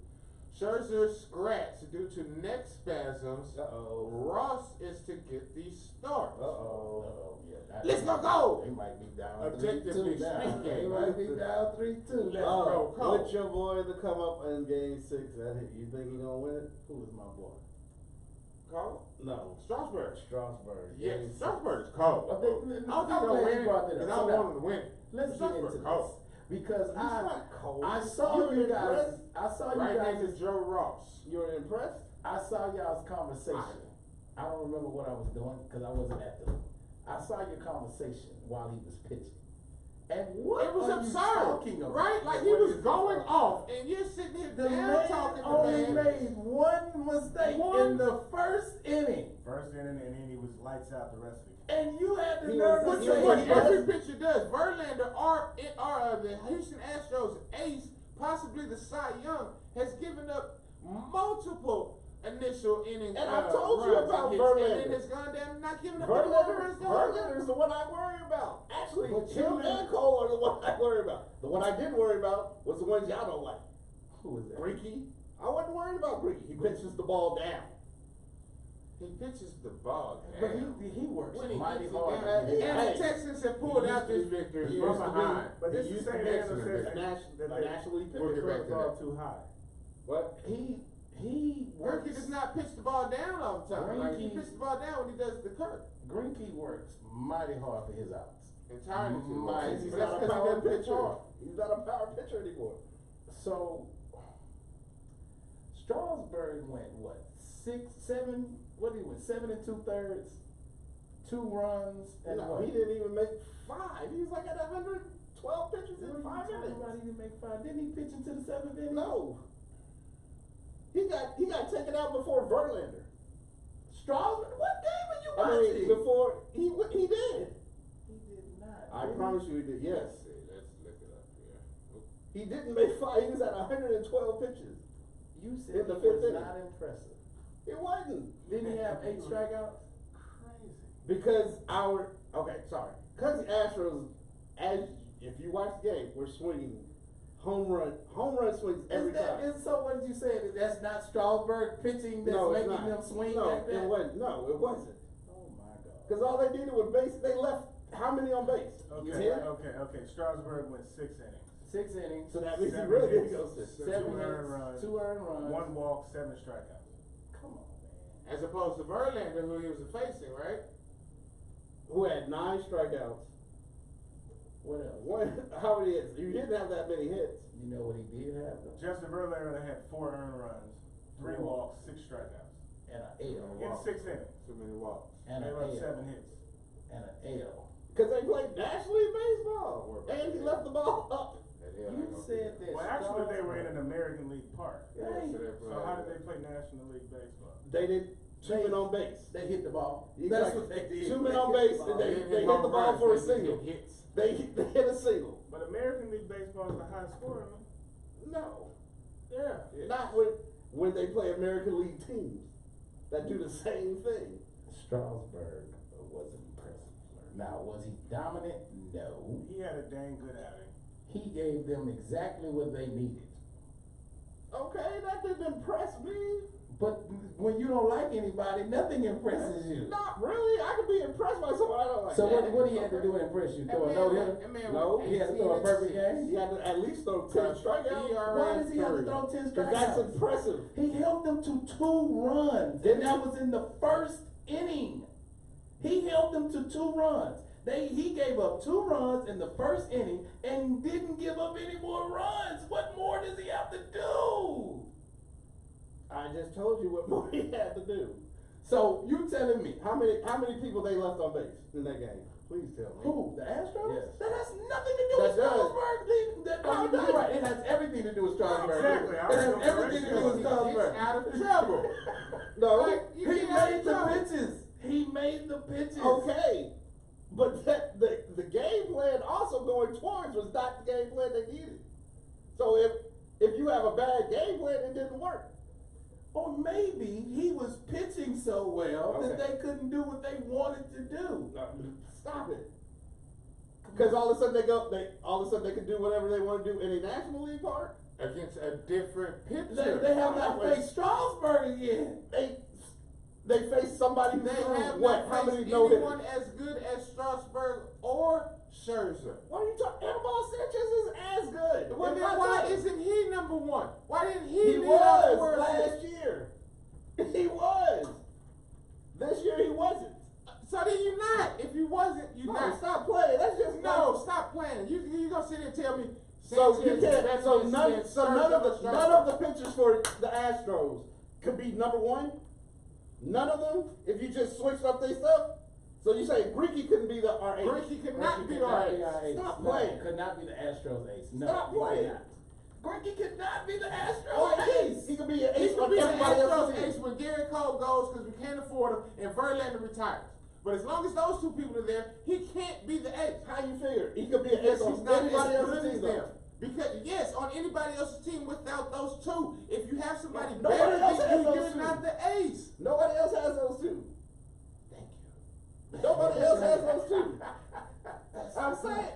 Scherzer scratch due to neck spasms.
Uh-oh.
Ross is to get the start.
Uh-oh.
Yeah, that-
Let's go!
They might be down
Objectively
3-2 now.
speaking.
They might be down 3-2 now.
go, Cole.
What's your boy to come up in game 6? You think he gonna win it?
Who is my boy?
Cole?
No.
Strasburg.
Strasburg.
Yes,
Game 6.
Strasburg is cold.
Oh,
I don't think they'll
glad
win
you
it,
brought that
because
up.
I
So
don't
now,
want them to win it.
Let's get
Strasburg
into
cold.
this because
He's not cold.
I saw
You're
you guys.
impressed?
I saw you
Right
guys.
next to Joe Ross.
You're impressed?
I saw y'all's conversation. I don't remember what I was doing because I wasn't at the. I saw your conversation while he was pitching, and what
It was
are you
absurd,
talking about?
right? Like he
What
was
is
going
absurd?
off, and you're sitting here
The
down
man
talking to
only
man.
made one mistake
One?
in the first inning,
First inning, and then he was lights out the rest of the game.
and you had the
He
nerve
was-
to
he
say
What
was-
every pitcher does. Verlander the Houston Astros ace, possibly the Cy Young, has given up multiple initial innings.
And I told you
runs
about
and hits,
Verlander.
And then it's gone down, not giving up any more runs.
Verlander's the one I worry about. Actually,
But
Jim and Cole are the one I worry about. The one I didn't worry about was the ones y'all don't like.
Who is that?
Greinke. I wasn't worried about Greinke. He pitches the ball down.
He pitches the ball.
But
Down.
he works
When he
mighty
gets it
hard.
down,
to get
and
it.
the Texans have pulled
He
out
used
this
to-
victory
he
from
used to be-
behind.
But this
He
is
used
the
to
same
be
man that
excellent.
says
A
that
nationally
We'll get
they
back
throw
to
the ball
that.
too high.
What?
He
Greinke
works.
does not pitch the ball down all the time. Like, he
Greinke-
pitches the ball down when he does the Kirk.
Greinke works mighty hard for his outs.
Entirely too
Mighty.
much.
He's
But that's
not a
because he
power
doesn't pitch
pitcher.
hard.
He's not a power pitcher anymore.
So Strasburg went what? 7? What did he win? 7 2/3, 2 runs, and
No,
what?
he didn't even make 5. He was like at 112 pitches in 5
He
innings.
didn't make 5. Didn't he pitch into the 7th inning?
No. He got taken out before Verlander.
Strasburg. What game are you
I
watching?
mean, before he did.
He did not.
I promise you he did. Yes.
Let's see. Let's look it up here.
He didn't make 5. He was at 112 pitches.
You said
In the
it
fifth
was
inning.
not impressive.
It wasn't.
Didn't he have 8 strikeouts?
Crazy.
Because because the Astros, if you watch the game, we're swinging home run swings every time.
So what did you say? That's not Strasburg pitching that's
No, it's
making
not.
them swing
no,
like that?
it wasn't. No, it wasn't.
Oh my God.
Because all they did was they left how many on base?
Okay,
10?
okay. Strasburg went 6 innings.
6 innings.
So that means he
7
really
hits,
did go 6.
7
2 earned
hits,
runs,
2 earned runs.
1 walk, 7 strikeouts.
Come on, man.
As opposed to Verlander, who he was facing, right?
Who had 9 strikeouts.
What else?
How many hits? You didn't have that many hits.
You know what he did have though?
Justin Verlander had 4 earned runs, 3 walks, 6 strikeouts.
And an L.
In 6 innings.
Too many walks.
And
They
an
left
L.
7 hits.
And an L.
Because they played National League Baseball. And he left the ball up.
That hell ain't
You
gonna
said
do
that.
Well, actually, they were in an American League park.
Yeah,
Hey.
so they're
So how did they play National League baseball?
They did 2 men on base.
They hit the ball.
Exactly.
That's what they did.
2 men
They
on
hit
base,
the
and
ball.
they
didn't
hit
home
the ball
runs,
for a
they just
single.
hit hits.
They hit a single.
But American League baseball is the high scoring.
No.
Yeah.
Yeah.
Not when they play American League teams that do the same thing.
Strasburg was impressive. Now, was he dominant? No.
He had a dang good outing.
He gave them exactly what they needed.
Okay, that didn't impress me.
But when you don't like anybody, nothing impresses you.
Not really. I could be impressed by someone I don't like.
So
that.
what he had to do to impress you? Throw a no hitter?
No.
He had to throw a perfect game?
He had to at least throw 10 strikeouts.
Why does he have to throw 10
Because that's
strikeouts?
impressive.
He held them to 2 runs, and that was in the first inning. He held them to 2 runs. He gave up 2 runs in the first inning and didn't give up any more runs. What more does he have to do?
I just told you what more he had to do.
So you telling me
How many people they left on base in that game? Please tell me.
who? The Astros?
Yes.
That has nothing to do
That
with
does.
Strasburg.
How
You're
does?
right. It has everything to do with Strasburg.
Exactly. I
It
was
has
gonna
everything to do with
He's
Strasburg.
out of trouble.
No.
Like,
He
you get out
made
of
the
trouble.
pitches. He made the pitches.
Okay. But the game plan also going towards was not the game plan they needed. So if you have a bad game plan, it didn't work.
Or maybe he was pitching so well that
Okay.
they couldn't do what they wanted to do.
Stop it. Because all of a sudden they can do whatever they want to do in a National League park.
Against a different pitcher.
They have not faced Strasburg again.
They face somebody who
They
threw
have
what?
not
How many
faced
no
anyone
hitters?
as good as Strasburg or Scherzer.
What are you talking? Anibal Sanchez is as good.
Well,
In
then
my
why
time.
isn't he number 1? Why didn't he
He
lead off the
was
World
last
Series?
year. He was. This year he wasn't.
So then you not. If you wasn't, you
No,
not.
stop playing. That's just
No, stop playing. You gonna sit here and tell me?
So you
Sanchez is
can't.
better
So
than
none
Scherzer
of
or
the
Strasburg?
pitchers for the Astros could be number 1. None of them. If you just switched up their stuff. So you say Greinke couldn't be the RH.
Greinke could not
Greinke
be
could not
our
be our ace.
Stop
No,
playing.
could not be the Astros ace. No,
Stop
he could
playing.
not. Greinke could not be the Astros
Oh,
ace.
he could be an
He
ace
could
on
be the
everybody else's
Astros ace
team.
when Gary Cole goes because we can't afford him and Verlander retires. But as long as those 2 people are there, he can't be the ace.
How you figure? He could be an
Because
ace
he's
on
not
everybody
as
else's
good as
team.
them.
though.
Because yes, on anybody else's team without those two, if you have somebody
Nobody
better
else
than
has
you,
those
you're
two.
not the ace.
Nobody else has those two.
Thank you.
Nobody else has those two. I'm saying.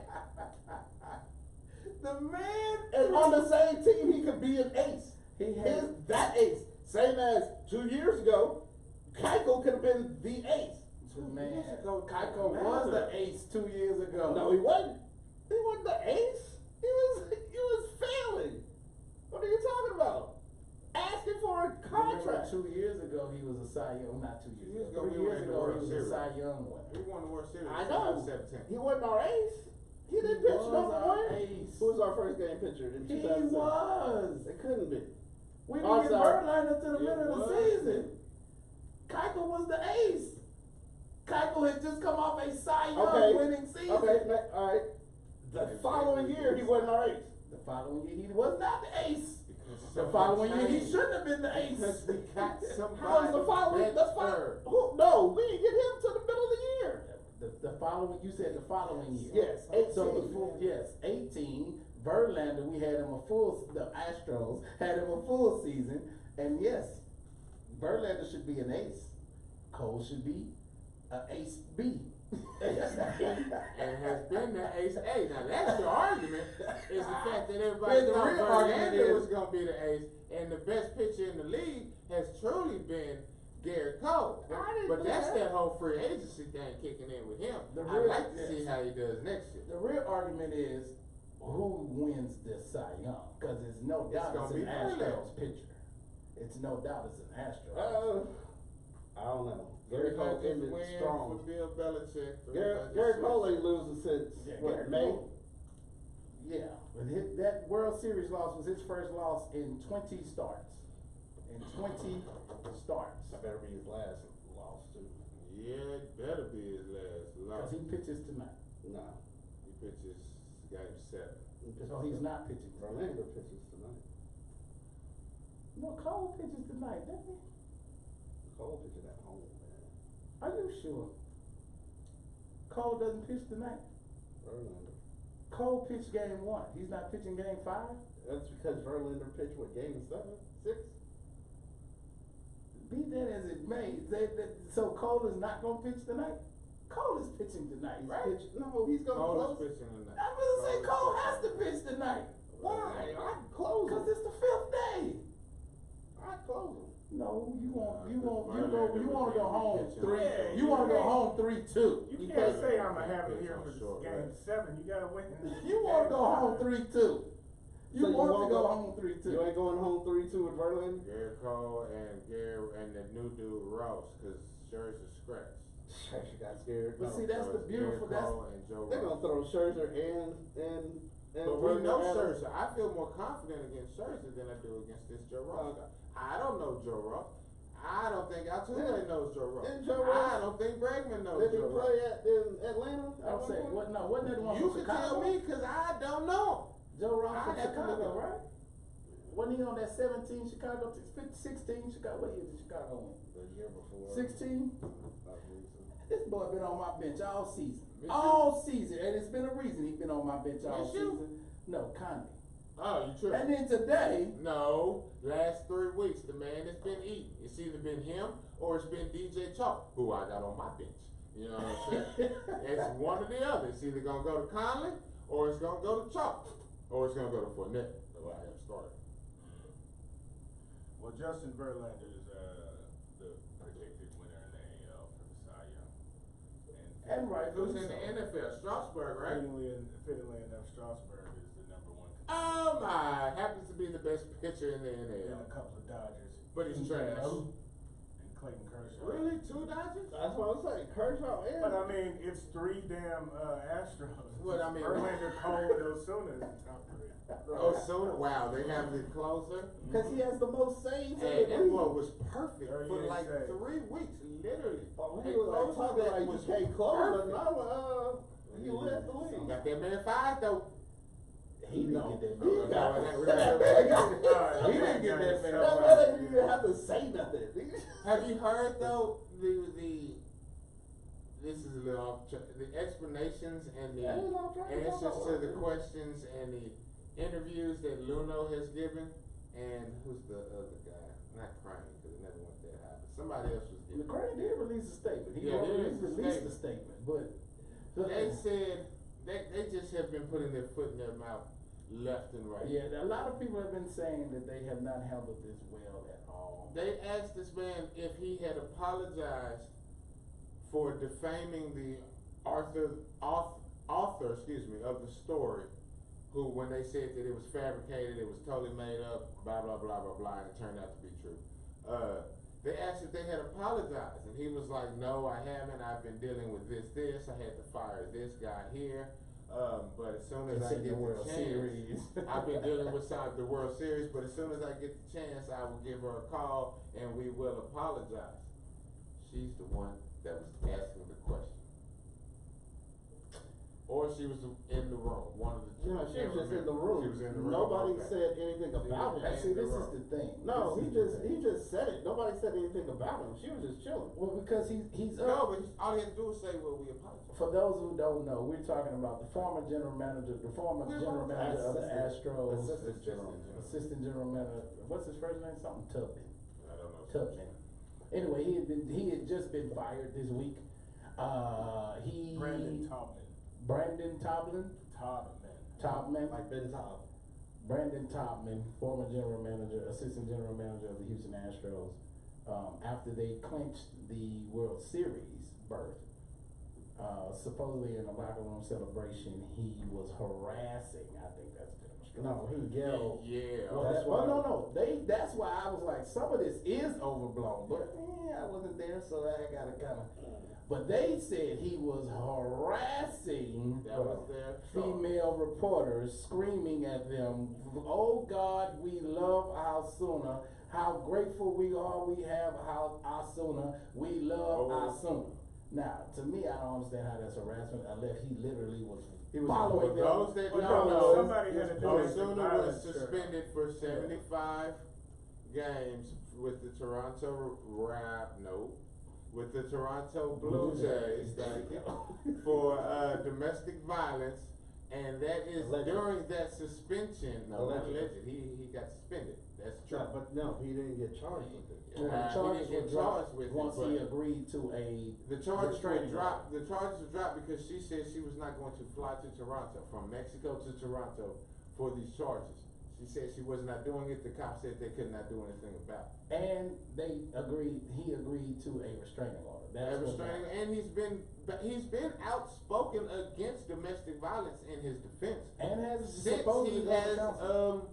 The man.
And on the same team, he could be an ace.
He
He's
had
that ace. Same as 2 years ago, Keiko could have been the ace.
man.
years ago,
Keiko
man.
was the ace 2 years ago.
No, he wasn't. He wasn't the ace. He was failing. What are you talking about? Asking for a
Remember
contract.
2 years ago he was a Cy Young. Not 2 years ago. 3
we were
years
in the
ago
World
he was
Series.
a Cy Young winner.
We won the World Series
I
in
know.
2017.
He wasn't our ace. He didn't
He
pitch
was
number
our
one.
ace.
Who was our first game pitcher in
He
2007?
was.
It couldn't be.
We
Oh,
didn't get
sorry.
Verlander to the
It
middle of the
was.
season. Keiko was the ace. Keiko had just come off a Cy Young
Okay.
winning season.
Okay, all right. The following year, he wasn't our ace.
The following year he was not the ace.
Because
The
something
following year he
changed.
shouldn't have been the ace.
Because we got somebody.
How was the following?
that's
The following?
third.
Who? No, we didn't get him to the middle of the year.
The following, you said the following year.
Yes, 18.
So the full, yes, 18. Verlander, we had him a full. The Astros had him a full season, and yes, Verlander should be an ace. Cole should be an ace B.
And has been the ace A. Now that's your argument, is the fact that everybody
But the
thought
real argument
Verlander
is-
was going to be the ace, and the best pitcher in the league has truly been Garrett Cole.
I didn't
But
know
that's
that.
that whole free agency thing kicking in with him.
The
I'd
real-
like to see
yes.
how he does next year.
The real argument is who wins this Cy Young? Because there's no
It's
doubt
gonna
it's
be
an
Verlander.
Astros pitcher. It's no doubt it's an Astros.
I don't know.
Gary
Garrett Cole
Cole
ended
win
strong.
for Bill Belichick.
Garrett Cole ain't losing since
Yeah,
what,
Garrett
May?
Cole. Yeah, but that World Series loss was his first loss in 20 starts. In 20 starts.
That better be his last loss too.
Yeah, it better be his last loss.
Because he pitches tonight.
No.
He pitches game 7.
So he's not pitching tonight.
Verlander pitches tonight.
No, Cole pitches tonight, doesn't he?
Cole pitching at home, man.
Are you sure? Cole doesn't pitch tonight?
Verlander.
Cole pitched game 1. He's not pitching game 5?
That's because Verlander pitched what, game 7, 6?
Be that as it may, so Cole is not gonna pitch tonight? Cole is pitching tonight, right?
No, he's gonna
Cole
close.
is pitching tonight.
I'm gonna say Cole has to pitch tonight.
Why? I can close
Cause
him.
it's the 5th day.
I close him.
No, you wanna
Verlander
go home
pitching.
3,
Yeah,
you wanna go
yeah.
home 3-2.
You
Because-
can't say I'm gonna have it
It's
here
on
for
short,
game
right?
7. You gotta win.
You wanna go home 3-2. You
So you
want to
won't
go
go-
home 3-2.
You ain't going home 3-2 with Verlander?
Garrett Cole and the new dude Ross, because Scherzer scratched.
Scherzer got scared.
But see, that's
So
the
it's
beautiful,
Garrett
that's,
Cole and Joe
They're
Ross.
gonna throw Scherzer and
But we know
Adams.
Scherzer. I feel more confident against Scherzer than I do against this Joe Ross guy. I don't know Joe Ross. I don't think Altuve knows Joe Ross.
Didn't Joe
I
Ross-
don't think Bregman knows
Did he
Joe Ross.
play in Atlanta?
I would say, what, no, wasn't that the one
You
from
can
Chicago?
tell me, because I don't know.
Joe Ross
I'd
from
have to look
Chicago,
up.
right? Wasn't he on that 17 Chicago, 16 Chicago, what year did Chicago win?
The year before.
16?
I believe so.
This boy been on my bench all season.
Miss you?
All season, and it's been a reason he been on my bench all
Miss you?
season. No, Conley.
Oh, you tripping.
And then today,
No, last 3 weeks, the man has been eating. It's either been him or it's been DJ Chalk, who I got on my bench. You know what I'm saying? It's one or the other. It's either gonna go to Conley or it's gonna go to Chalk or it's gonna go to Fournette. Who I have started.
Well, Justin Verlander is the predicted winner in the AL for the Cy Young.
and
Who's
rightfully
in the
so.
NFL? Strasburg, right?
Fittingly enough, Strasburg is the number 1 contender.
Oh my! Happens to be the best pitcher in the
And
NL.
a couple of Dodgers.
But he's trash.
And Clayton Kershaw.
Really? 2 Dodgers?
That's what I'm saying. Kershaw and.
But I mean, it's 3 damn Astros.
Well, I mean-
Verlander, Cole, and Osuna is the top 3.
Oh, so wow! They have the closer.
Cause he has the most saves in
Hey,
the
that boy
league.
was perfect for
38
like
saves.
3 weeks, literally.
Oh,
Hey,
he was like
closer
talking
that
like
was
you can't close, but
perfect.
now he led the league.
Got that man 5 though.
He didn't
No.
get that
He
man.
got-
He didn't get that man.
That man didn't even have to say nothing.
Have you heard though the this is a little off track, the explanations and the
That is off track.
answers to the questions and the interviews that Luno has given, and who's the other guy? Not Crane, because it never went that high, but somebody else was giving.
McCray did release a statement. He
Yeah,
already
there is a
released a statement, but
They said they just have been putting their foot in their mouth left and right.
yeah, a lot of people have been saying that they have not handled this well at all.
They asked this man if he had apologized for defaming the author, of the story, who, when they said that it was fabricated, it was totally made up, blah, blah, blah, blah, blah, and it turned out to be true. They asked if they had apologized, and he was like, no, I haven't, I've been dealing with this, I had to fire this guy here, but as soon as
It's
I
in
get
the
the
World
chance,
Series.
I've been dealing with the World Series, but as soon as I get the chance, I will give her a call, and we will apologize. She's the one that was asking the question. Or she was in the room, one of the two.
No, she
I
was just in
can't
the
remember.
room.
She was in the room.
Nobody
okay.
said anything about
Yeah.
it.
See, this is the thing.
No,
This
he
is the
just
thing.
said it. Nobody said anything about him. She was just chilling.
Well, because he's
No,
up.
but all he had to do was say, well, we apologize.
For those who don't know, we're talking about the former general manager of the Astros, assistant general manager. What's his first name? Something Tubman.
I don't know.
Tubman. Anyway, he had just been fired this week.
Brandon Taubman.
Brandon Taubman.
Like Ben Todd.
Brandon Taubman, former general manager, assistant general manager of the Houston Astros, after they clinched the World Series berth, supposedly in a locker room celebration, he was harassing. I think that's the
No, he yelled.
Yeah.
Well,
That's
no. That's why I was like, some of this is overblown, but I wasn't there, so I gotta kind of. But they said he was harassing
That was their
female reporters, screaming at them, "Oh God, we love Osuna. How grateful we are we have Osuna. We love Osuna." Now, to me, I don't understand how that's harassment unless he literally was following them.
Those that
Well,
don't
no,
know,
somebody had to do it.
Osuna was suspended for 75 games with the Toronto with the Toronto Blue Jays, thank you, for domestic violence, and that is
Alleged.
during that suspension. No, not
Alleged.
alleged. He got suspended. That's true.
No, but no, he didn't get charged with it.
Well, the
He
charges
didn't
were
get charged
dropped
with it,
once
but
he agreed to a
the charges were
restraining
dropped. The charges were dropped because she said she was not going to fly to Toronto, from Mexico to Toronto, for these charges. She said she was not doing it. The cops said they could not do anything about it.
And he agreed to a restraining order. That's what
Restraining, and he's been outspoken against domestic violence in his defense
and has
since
supposedly
he
gone to
has
counsel.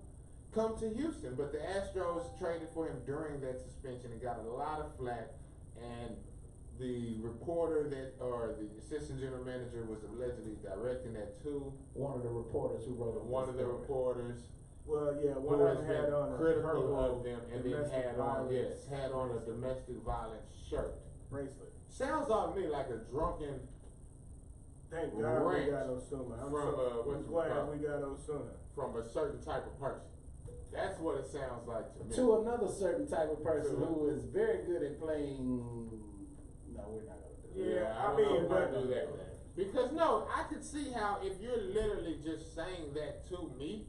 come to Houston. But the Astros traded for him during that suspension and got a lot of flack. And the reporter or the assistant general manager was allegedly directing that to
One of the reporters who wrote
one of the reporters
Well, yeah,
who
one
has
of them had
been
on a
critical
purple
of them, and then
domestic
had on
violence
had on a domestic violence shirt.
bracelet.
Sounds on me like a drunken.
Thank God we
Rant
got Osuna. I'm
from,
so
what's it
glad
called?
we got Osuna.
From a certain type of person. That's what it sounds like to me.
To another certain type of person
To-
who is very good at playing. No, we're not gonna do that.
Yeah,
I
I
don't know
mean,
if I
but-
do that. Because no, I could see how if you're literally just saying that to me,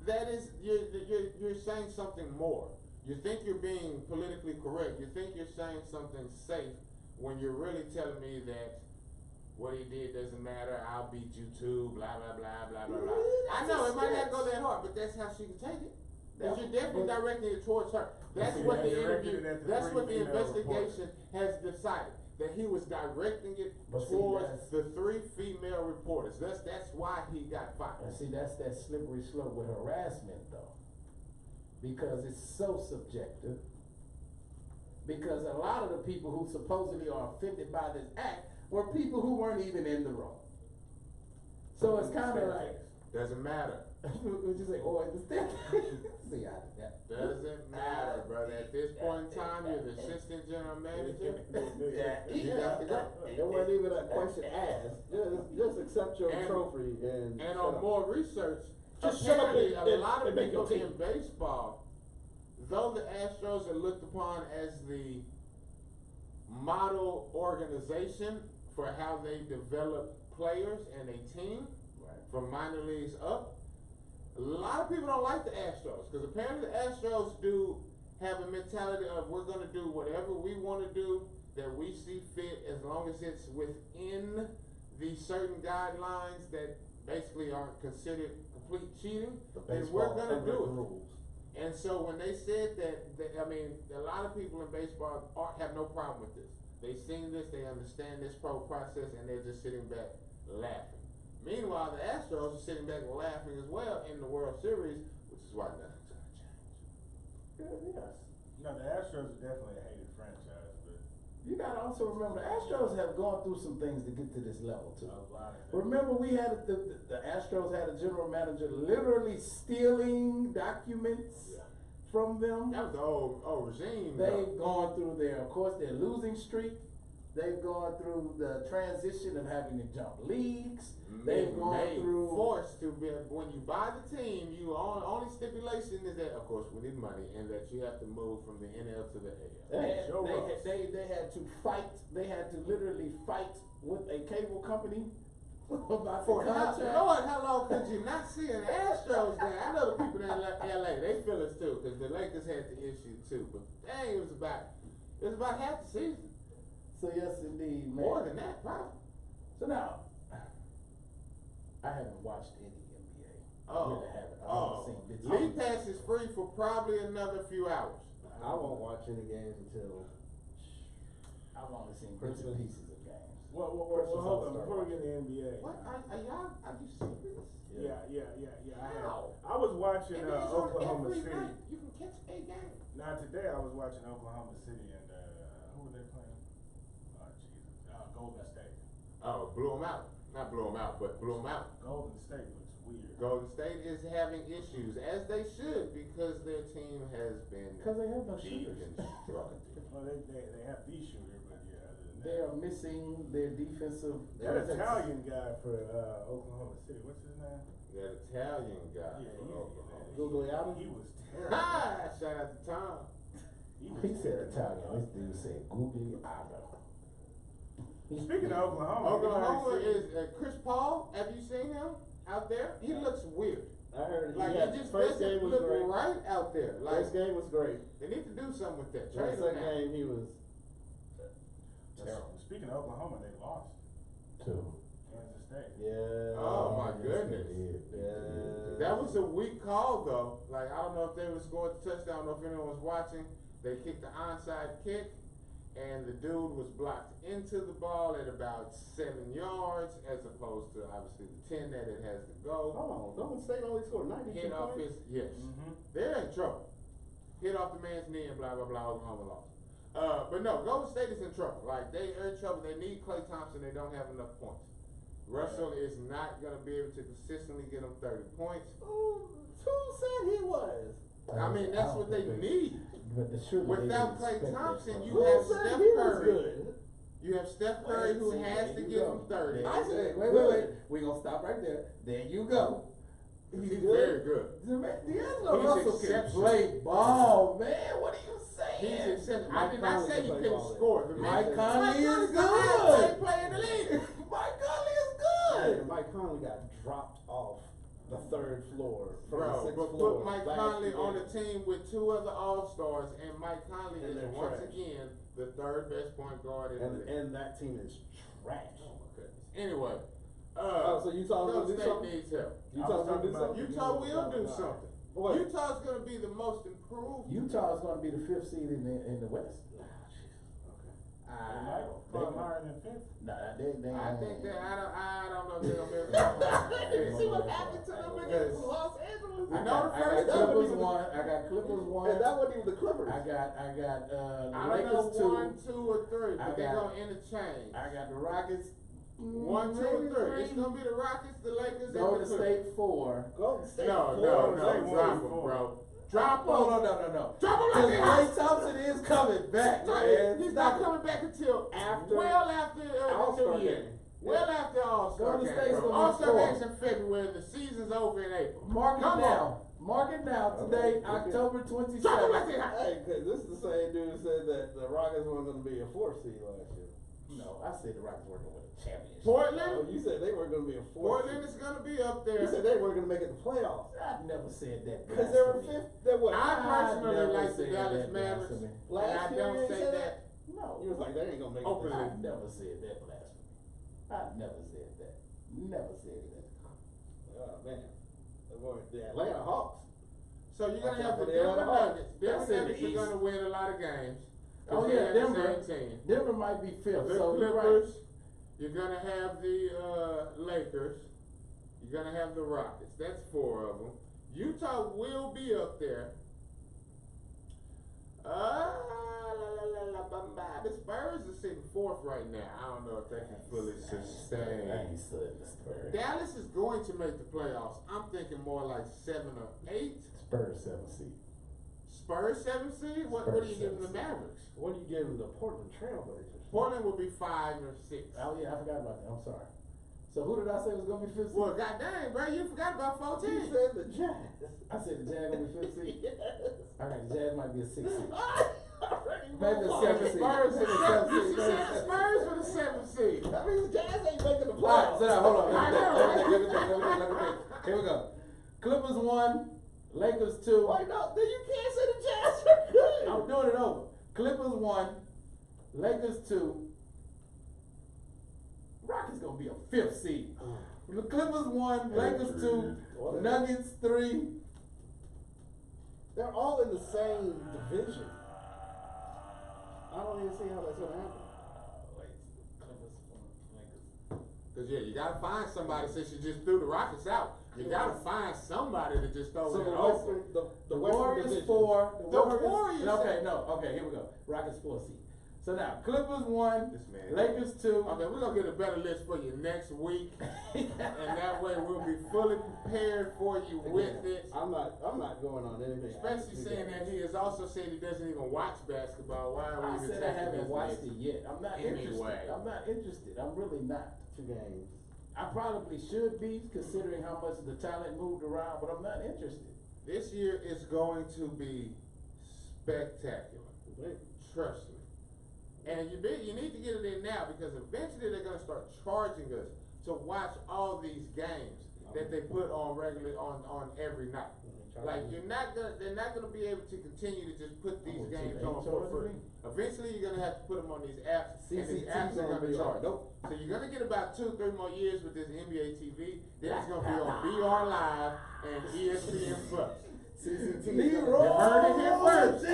that is you're saying something more. You think you're being politically correct. You think you're saying something safe when you're really telling me that what he did doesn't matter. I'll beat you too. Blah blah blah blah blah blah. I know it might not go that hard, but that's how she can take it. Because you're definitely directing it towards her. That's
Yeah,
what the
directed
interview.
it at the
That's
three
what the
female
investigation has decided. That he was directing it
But see,
towards
that's-
the 3 female reporters. That's why he got fired.
And see, that's that slippery slope with harassment, though, because it's so subjective. Because a lot of the people who supposedly are offended by this act were people who weren't even in the room. So it's kind of like,
Doesn't matter.
would you say, oh, it's the see, that.
Doesn't matter, brother. At this point in time, you're the assistant general manager.
Yeah,
You got to go.
There wasn't even a question asked. Just accept your
And-
trophy and.
And
shut
on
up.
more research,
Just shut up
apparently
and-
a lot of
and make
people
your
in
team.
baseball, though the Astros are looked upon as the model organization for how they develop players and a team
Right.
from minor leagues up, A lot of people don't like the Astros because apparently the Astros do have a mentality of we're going to do whatever we want to do that we see fit as long as it's within the certain guidelines that basically aren't considered complete cheating. Then we're going to do it.
rules.
And so when they said that, I mean, a lot of people in baseball have no problem with this. They've seen this, they understand this process, and they're just sitting back laughing. Meanwhile, the Astros are sitting back laughing as well in the World Series, which is why nothing's going to change.
Yes.
No, the Astros are definitely a hated franchise, but
You gotta also remember, the Astros have gone through some things to get to this level too.
a lot of things.
Remember, we had the Astros had a general manager literally stealing documents from them.
That was the old regime.
They've gone through of course, their losing streak. They've gone through the transition of having to jump leagues. They've gone through.
Forced to be, when you buy the team, you only stipulation is that, of course, we need money, and that you have to move from the NL to the AL.
They had to fight. They had to literally fight with a cable company about the contract.
Lord, how long could you not see an Astros there? I know the people in LA, they feel us too, because the Lakers had the issue too. But dang, it was about half the season.
So yes, indeed, man.
More than that, probably.
So now, I haven't watched any NBA.
Oh,
Really haven't. I haven't seen bits.
League Pass is free for probably another few hours.
I won't watch any games until
I've only seen bits and pieces of games.
Well,
Christmas
hold on,
All-Star
before we get to the NBA.
What are y'all? Are you serious?
Yeah.
How?
I was watching
And it's on
Oklahoma
every
City.
night. You can catch a game.
Now today I was watching Oklahoma City and who were they playing? Oh Jesus, Golden State.
Oh, blew them out. Not blew them out, but blew them out.
Golden State looks weird.
Golden State is having issues, as they should, because their team has been
Because they have no shooters.
deconstructed.
Well, they have the shooter, but yeah, other than
They
that.
are missing their defensive.
That Italian guy for Oklahoma City, what's his name?
That Italian guy
Yeah,
from Oklahoma.
Gugliotta?
He was terrible.
Ha! Shout out to Tom.
He said Italian. This dude said Gugliotta.
Speaking of Oklahoma,
Oklahoma
you
is Chris Paul. Have you seen him out there? He looks weird.
I heard
Like
yeah,
he just
first
doesn't
game was
look
great.
right out there. Like
First game was great.
they need to do something with that.
The
Trade him
second
now.
game he was
terrible. Speaking of Oklahoma, they lost
Two.
Kansas State.
yeah.
Oh my goodness.
Yeah.
That was a weak call though. Like I don't know if they were scored the touchdown. I don't know if anyone was watching. They kicked the onside kick, and the dude was blocked into the ball at about 7 yards, as opposed to obviously the 10 that it has to go.
Oh, Golden State only scored 92
Hit off
points.
his they're in trouble. Hit off the man's knee and blah blah blah. Oklahoma lost. But no, Golden State is in trouble. Like they are in trouble. They need Klay Thompson. They don't have enough points. Russell is not gonna be able to consistently get them 30 points.
Who said he was?
I mean, that's what they need.
But the surely
Without
they
Klay
expect that
Thompson,
from
you
him.
have
Who said
Steph
he was
Curry.
good?
You have Steph Curry who
See,
has
there
to
you
give
go.
him 30.
There
I
you
said
go. Wait. We're gonna stop right there. There you go.
He's
He's
very good.
D'Angelo
He's
Russell can
exceptional.
play ball, man. What are you saying?
He's exceptional. I
Mike
did not
Conley
say
can
he
play
couldn't
ball.
score. The
Mike
man-
Conley
Mike
is
Conley's the
good.
highest paid player in the league.
Mike Conley is
Hey,
good.
Mike Conley got dropped off the third floor from the
Bro,
sixth
but
floor.
put Mike
last
Conley
year.
on a team with 2 other All-Stars, and Mike Conley
And
is
they're
once
trash.
again the 3rd best point guard in the league.
and that team is trash.
Oh my goodness. Anyway,
So Utah's gonna
Golden
do
State
something?
needs help.
Utah's gonna do
about
something?
Utah will do something.
What?
Utah's going to be the most improved.
Utah's gonna be the 5th seed in the West.
They might fall higher than fifth.
Nah, they
I think that I don't know if they're gonna be able to.
You see what happened to them against Los Angeles?
I
I
know
got,
the
I
first
got
two.
Clippers one. I got Clippers one.
And that wasn't even the Clippers.
I got
I
the
don't know
Lakers two.
1, 2, or 3,
I
but they're
got-
gonna interchange.
I got the Rockets.
1, 2, or 3. It's gonna be the Rockets, the Lakers, and
Golden
the Clippers.
State 4.
Golden State.
No,
four.
drop them, bro. Drop them.
No.
Drop them like
Because
they
Klay Thompson is coming back, man.
He's not coming back until
After
well after
All-Star
the New Year.
game.
Well after All-Star
Golden
game.
State's
bro.
gonna
All-Star
score.
game's in February. The season's over in April.
Mark it
Come
now. Mark it now. Today,
Okay.
October
Drop them
27th.
like they hot.
Hey, cause this is the same dude who said that the Rockets weren't gonna be a 4th seed last year.
No, I said the Rockets working with a championship.
Oh,
Portland,
you said they weren't gonna be a fourth.
Portland is gonna be up
You
there.
said they weren't gonna make it the playoffs.
I never said that.
Because they were
blasphemy.
fifth, they what?
I personally
never
like the
said
Dallas
that
Mavericks,
blasphemy.
and I
Last year you
don't
didn't
say
say
that.
No.
You was like, they ain't gonna make it.
Openly.
I never said that blasphemy. I never said that. Never said that.
Oh, man. They're going to the Atlanta Hawks.
So you're gonna
Watch
have
out
the
for the
Denver
Atlanta Hawks.
Nuggets. Denver
That's in the
Nuggets are
East.
gonna win a lot of games. 'cause
Oh
they
yeah,
have the
Denver.
same team.
Denver might be fifth.
The
So you're
Clippers,
right.
you're gonna have the Lakers, you're gonna have the Rockets. That's 4 of them. Utah will be up there. The Spurs are sitting 4th right now. I don't know if they can fully sustain.
I ain't said the Spurs.
Dallas is going to make the playoffs. I'm thinking more like 7 or 8.
Spurs 7 seed.
Spurs 7 seed. What
Spurs
are you giving the
7 seed.
Mavericks?
What do you give them the Portland Trailblazers?
Portland will be 5 or 6.
Oh yeah, I forgot about that. I'm sorry. So who did I say was gonna be fifth seed?
Well, goddamn, bro, you forgot about
You
14.
said the Jazz.
I said the Jazz gonna be fifth seed.
Yes.
Alright, the Jazz might be a 6th seed.
Already
Maybe
moved
the
on.
seventh
The
seed.
Spurs
Maybe
for
the
the
seventh
you
seed.
said the Spurs for the 7th seed.
That means the Jazz ain't making the
Alright,
playoffs.
so now hold on.
I know, right?
Let me think. Here we go. Clippers 1, Lakers 2.
Why not? Then you can't say the Jazz are good.
I'm doing it over. Clippers 1, Lakers 2. Rockets gonna be a 5th seed. The Clippers 1, Lakers 2, Nuggets 3.
They're all in the same division. I don't even see how that's gonna happen.
Cause yeah, you gotta find somebody since you just threw the Rockets out. You gotta find somebody to just throw
So
it
the
over.
Western, the
The
Western
Warriors
division.
4.
The Warriors-
Okay, no. Okay, here we go. Rockets 4 seed. So now Clippers 1,
This man.
Lakers 2.
Okay, we're gonna get a better list for you next week, and that way we'll be fully prepared for you with it.
I'm not going on anything.
Especially saying that he has also said he doesn't even watch basketball. Why are we
I
even
said I
taking
haven't
this
watched
list?
it yet. I'm not
Anyway.
interested. I'm not interested. I'm really not.
2 games.
I probably should be, considering how much the talent moved around, but I'm not interested.
This year is going to be spectacular.
Wait.
Trust me. And you need to get it in now because eventually they're gonna start charging us to watch all these games that they put on on every night. Like they're not gonna be able to continue to just put these
Oh,
games
they
on
ain't
for
charging
free. Eventually you're gonna have to put them on these apps, and these
CCTV
apps are
gonna
gonna
be
charge.
on. Nope.
So you're gonna get about 2-3 more years with this NBA TV. Then it's gonna be on BR Live and ESPN Plus.
CCT.
Leroy
You heard it here first.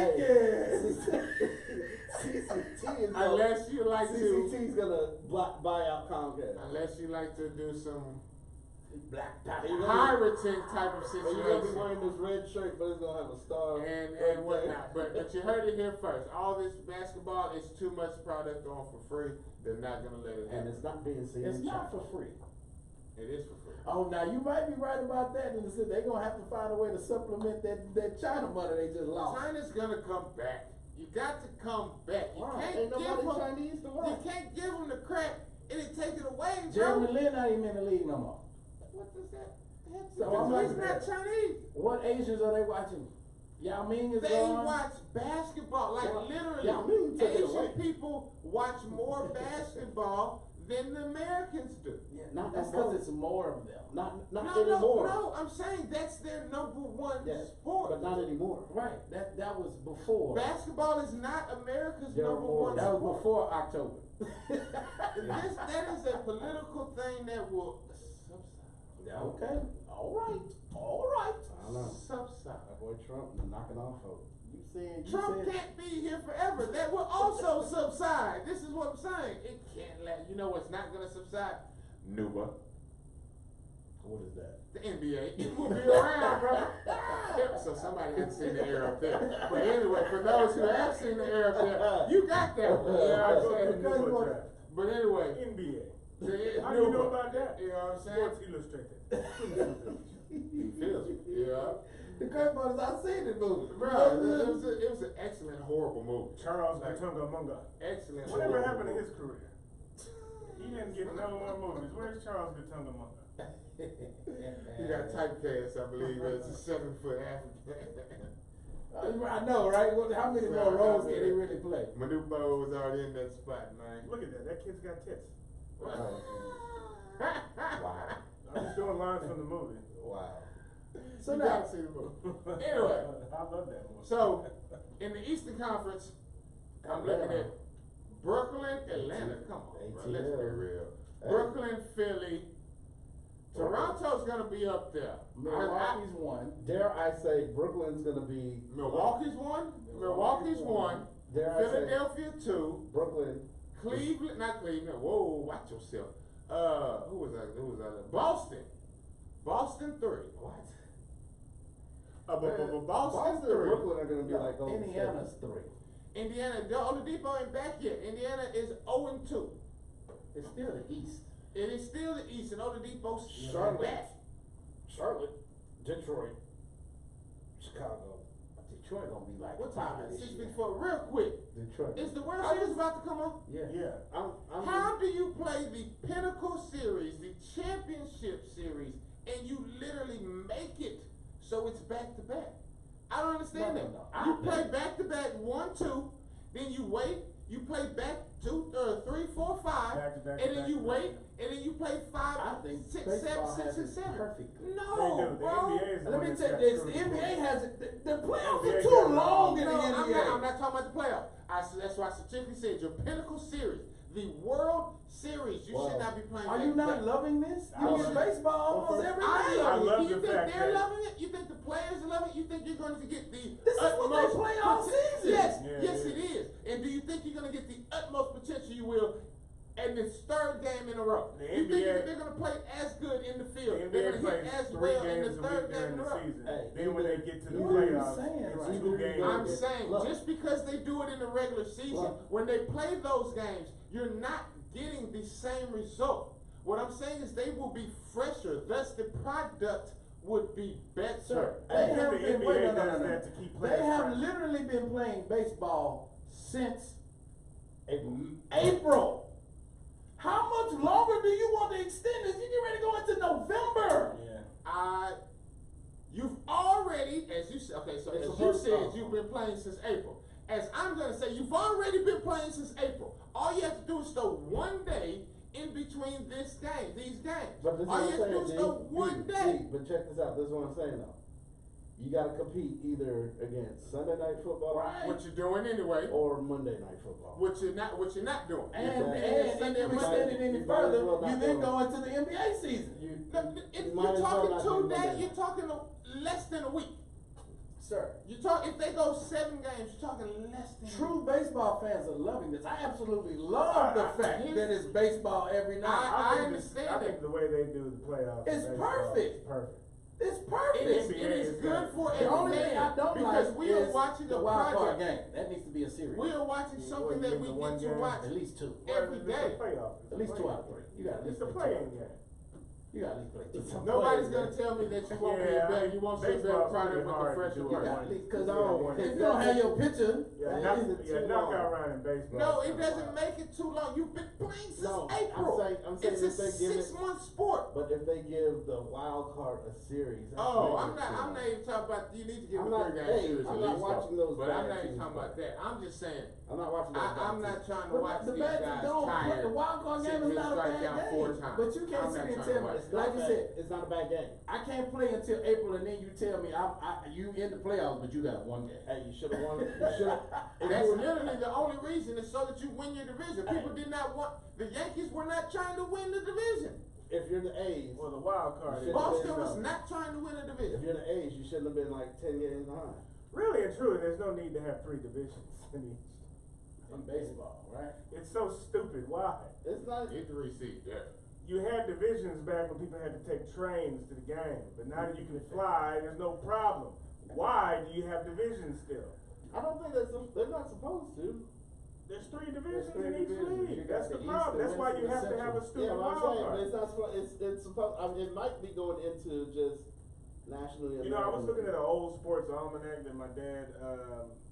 CCT is
Unless you like to,
CCT's gonna buy out Comcast.
unless you like to do some
Black top.
pirating type of
But you're gonna be
situation.
wearing this red shirt, but it's gonna have a star.
And whatnot. But you heard it here first. All this basketball is too much product on for free. They're not gonna let it
And
happen.
it's not being seen.
It's
in
not
China.
for free.
It is for free.
Oh, now you might be right about that. And they're gonna have to find a way to supplement that China money they just lost.
China's gonna come back. You got to come back. You
Wow,
can't
ain't
give
nobody
them.
Chinese to
You
watch.
can't give them the crap and it take it away, bro.
Jeremy Lin not even in the league no more.
What does that have to
So
do?
I'm like-
He's not Chinese.
What Asians are they watching? Yao Ming is
They
gone.
watch basketball, like
Well,
literally.
Yao Ming took it
Asian
away.
people watch more basketball than the Americans do.
Yeah,
Not
that's
no more.
because it's more of them.
Not
No,
anymore.
no, I'm saying that's their number one
Yes,
sport.
but not anymore.
Right. That was before.
Basketball is not America's
There are
number
more.
one
That was
sport.
before October.
That is a political thing that will subside.
Yeah, okay. All right. All right.
I don't know.
Subside.
That boy Trump knocking off folks.
You said
Trump can't be here forever. That will also subside. This is what I'm saying. It can't let you know what's not gonna subside. Nuba.
What is that?
The NBA. It will be around, bro. Yeah, so somebody hasn't seen the air up there. But anyway, for those who have seen the air up there, you got that one. You know
I
what
go
I'm
to
saying?
the football draft.
But anyway,
NBA.
the
How do you know
Nuba.
about that?
You know what I'm saying?
Sports Illustrated.
He feels me. Yeah.
The Kirk brothers, I seen the movie.
Bro, it was an excellent, horrible movie.
Charles Gatunga Munga.
Excellent.
Whatever
horrible
happened to
movie.
his career? He didn't get no more movies. Where's Charles Gatunga Munga?
He got typecast, I believe, as a 7-foot African.
I know, right? How many more roles can he really play?
Manupo was already in that spot, man.
Look at that. That kid's got tits.
Wow.
I'm just doing lines from the movie.
Wow.
So
You
now,
gotta see the movie. Anyway,
I love that movie.
so in the Eastern Conference, I'm looking at Brooklyn, Atlanta. Come on, bro. Let's be
ATL.
real.
Hey.
Brooklyn, Philly. Toronto's gonna be up there.
Milwaukee's one.
Dare I say Brooklyn's gonna be
Milwaukee's one. Milwaukee's one.
Dare I say
Philadelphia two.
Brooklyn.
Cleveland, not Cleveland. Whoa, watch yourself. Who was that? Boston. Boston three.
What?
Boston
Boston and
three.
Brooklyn are gonna be like Golden State.
Indiana's 3.
Indiana, the Oladipo ain't back yet. Indiana is 0-2.
It's still the East.
It is still the East, and Oladipo's
Charlotte.
back.
Charlotte, Detroit, Chicago.
Detroit gonna be like
What
fire
time is
this
it?
year.
6:54. Real quick,
Detroit.
is the World Series about to come on?
Yeah.
Yeah.
I'm
How do you play the Pinnacle Series, the Championship Series, and you literally make it so it's back to back? I don't understand
No,
that.
no.
You
I
play
think-
back to back 1-2, then you wait. You play back 2, 3, 4, 5,
Back to back
and
to
then
back
you
to
wait,
back.
and then you play 5,
I think
6,
baseball
7, 6,
has
and
it
7.
perfectly.
No,
They do. The
bro.
NBA is the
Let
one
me
that's
tell
got
you this:
screwed
the NBA
with.
has it. The playoffs
NBA
are
got
too
it
long in the
No,
NBA.
I'm not talking about the playoff. That's why I specifically said your Pinnacle Series, the World Series. You
Wow.
should not be playing.
Are you
back to
not
back.
loving this?
I
You
love
get
it.
baseball almost
Well,
every
I
day.
love
love
it. Do you
the
think
fact
they're
that-
loving it? You think the players are loving it? You think you're going to get the
This is what they
utmost
play all
poten-
season.
Yes,
Yeah,
yes,
yeah.
it is. And do you think you're going to get the utmost potential you will in this third game in a row?
The
You think
NBA
that they're going to play as good in the
The
field?
NBA
They're going to
plays
hit as
3
well in
games
the
a week
third game
during
in a
the
row.
season.
Hey,
Then when they get to the
What are you
playoffs,
saying
it's
right
2
now?
games.
I'm
Look,
saying,
look.
just because they do it in the regular season,
Look.
when they play those games, you're not getting the same result. What I'm saying is they will be fresher, thus the product would be better.
Sir,
I
they
think
have
the
been
NBA
wait, no,
does
no.
that to keep
They
players
have
fresh.
literally been playing baseball since
April.
April. How much longer do you want to extend this? You get ready to go into November.
Yeah.
You've already, as you said, okay, so
It's
as you
supposed
said,
to.
you've been playing since April. As I'm gonna say, you've already been playing since April. All you have to do is throw one day in between these games.
But this is
All
what
you
I'm
have to do is
saying,
throw
D.
one
D,
day.
D, but check this out. This is what I'm saying though. You gotta compete either against Sunday night football
Right.
What you're doing anyway,
or Monday night football.
what you're not doing.
And,
Exactly.
and
Sunday
if you
and
extend
Monday.
it any
You might as
further,
well not
you then
do it.
go into the NBA season.
You
If
might
you're
as well
talking
not
2
do
days,
Monday
you're
night.
talking less than a week.
Sir,
If they go 7 games, you're talking less than
true baseball fans are loving this. I absolutely love the fact
here's-
that it's baseball every night.
I
think
understand
I think
that.
the way they do the playoffs
It's
in baseball
perfect.
is perfect.
It's
It
perfect.
is,
NBA
it is
is
good
good.
for
The
a
only thing I
fan
don't
because
like
we are
is
watching
the
a
wild card
project.
game. That needs to be a series.
We are watching something
What,
that we
the one
get to
game?
watch
At least 2.
every
It's
day.
a playoff. It's
At
a
least 2
playoff.
out of 3. You got at
It's
least
a
play 2
play-in
out of 3.
game.
You got at least play 2.
It's a
Nobody's
play,
gonna
man.
tell me that you won't be
Yeah,
a better, you won't see a better
baseball's
product
pretty
with
hard
the
to
fresher
do
You
it.
product.
got at least,
Cause
because
I don't-
if you don't have your pitcher,
Yeah,
Hey,
knock,
is it
yeah,
too
knockout
long?
round in baseball.
No,
is
it
kinda
doesn't
wild.
make it too long. You've been playing since
No,
April.
I'm saying
It's
if
a
they give it,
6-month sport.
but if they give the wild card a series. that's
Oh,
making
I'm
it
not.
too
I'm
long.
not even talking about. You need to give
I'm
a
not-
3-game
hey,
series
I'm
at
not
least,
watching
though.
those
But I'm
bad
not even
teams
talking about
play.
that. I'm just saying.
I'm not watching those bad
I'm not
teams.
trying to
but
watch
the
these
bad
guys
don't play.
tired.
The wild card
sit
game
here
is not a
strike
bad
out 4
game.
times.
But you
I'm
can't
not
sit here and
trying to
tell me,
watch
It's not
like you
bad.
said,
It's not a bad game.
I can't play until April, and then you tell me you in the playoffs, but you got 1 game.
Hey, you should have won. You should have.
That's literally the only reason is so that you win your division. People did not want the Yankees were not trying to win the division.
If you're the A's,
Well, the wild card is
Should've
Boston
been,
was
no.
not trying to win a
if
division.
you're the A's, you shouldn't have been like 10 games behind.
really and truly. There's no need to have 3 divisions in each.
In baseball, right?
It's so stupid. Why?
It's not.
Get the receipt there.
You had divisions back when people had to take trains to the game, but now that you can fly, there's no problem. Why do you have divisions still?
I don't think they're not supposed to.
There's 3 divisions
three
in each
divisions. You
league.
got
That's
the
the
East,
problem.
the
That's why
West,
you
and the
have to have a
Central.
stupid
Yeah, but I'm
wild
saying,
card.
but it's not supposed. It's supposed. I mean, it might be going into just nationally.
You know, I was looking at an old sports almanac that my dad,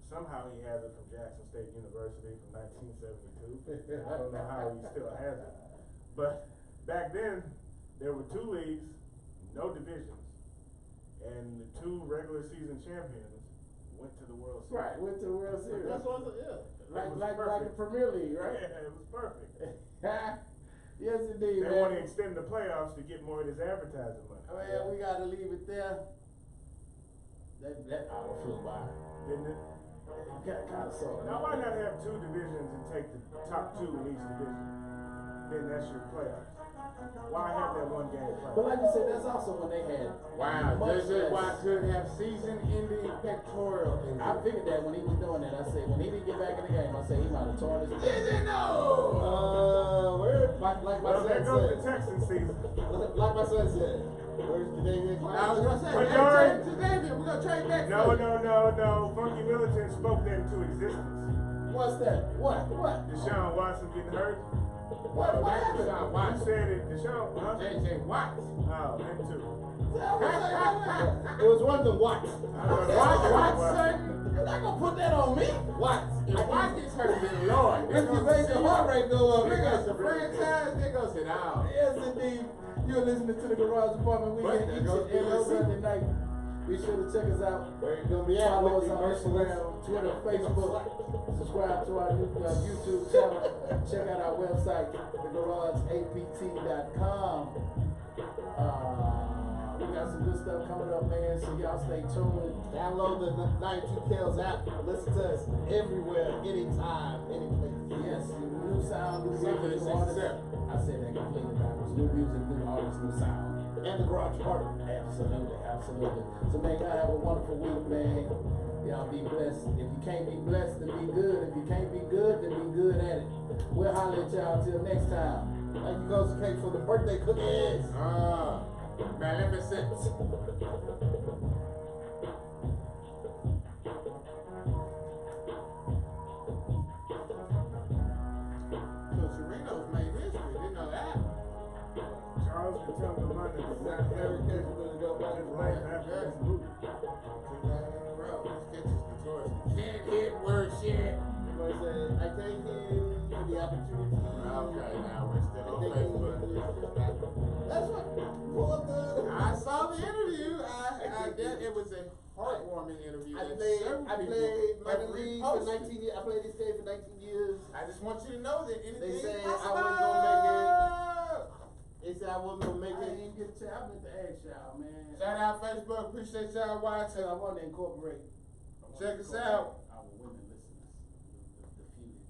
somehow he has it from Jackson State University from 1972. I don't know how he still has it. But back then, there were 2 leagues, no divisions, and the 2 regular season champions went to the World Series.
Right, went to the World Series.
That's what I said, yeah.
Like
was
the
perfect.
Premier League, right?
Yeah, it was perfect.
Yes, indeed,
They
man.
want to extend the playoffs to get more of this advertising money.
Man, we gotta leave it there. That hour flew by.
Didn't it?
Kind of so.
Now, why not have two divisions and take the top two in each division? Then that's your playoffs. Why have that one game
But
playoff?
like you said, that's also when they had.
Wow,
much
this is
less-
why I could have season-ending pectoral
I
injury.
figured that when he was doing that, I said when he didn't get back in the game, I said he might have torn his.
Where, like my
Well, there
son
goes the
said,
Texans season.
like my son said, where's Jadavius
I was
Clowney?
gonna say,
But
hey,
Jordan-
trade today, we're gonna trade back.
No. Funky Middleton spoke that into existence.
What's that? What?
Deshaun Watson getting hurt.
What
That's
happened?
Deshaun
You
Watson.
said it, Deshaun, huh?
JJ Watt.
Oh, him too.
It was one of the Watts.
Watson.
You're not gonna put that on me.
Watts.
If Watt gets hurt, then Lord.
If you make your heart rate go up,
They go to franchise, they go sit down.
Yes, indeed. You're listening to the Garage Apartment
But
Weekend
there
each
goes
and every
PLC.
Sunday night. Be sure to check us out.
Where you gonna be at
Follow
with
us
the
on
merciless
Instagram, Twitter, Facebook. Subscribe to our YouTube channel. Check out our website, thegarageapt.com. We got some good stuff coming up, man. So y'all stay tuned.
Download the 92 Kels app. Listen to us everywhere, anytime, any place.
Yes, new sound, new
Something
music,
is
new artists.
accept.
I said that completely backwards. New music, new artists, new sound.
And the garage party.
Absolutely. So man, y'all have a wonderful week, man. Y'all be blessed. If you can't be blessed, then be good. If you can't be good, then be good at it. We'll holler at y'all till next time.
Thank you, Ghost Cake, for the birthday cookies.
Maleficent. So Serenos made history, didn't know that.
Charles can tell the London is not
Every
every
case we're gonna go back.
his life after this movie.
Can't hit word shit.
We're gonna say, I thank you for the opportunity.
Okay, now we're still on Facebook.
That's what. Pull up the.
I saw the interview. I did. It was a heartwarming interview.
I
that
played
several people
minor
have
league for
reposted.
19 years. I played this game for 19 years.
I just want you to know that anything
They say
is
I
possible.
wasn't gonna They said I wasn't gonna make
I
it.
didn't get to, I meant to ask y'all, man.
Shout out Facebook. Appreciate y'all watching.
I want to incorporate.
Check us out.
Our women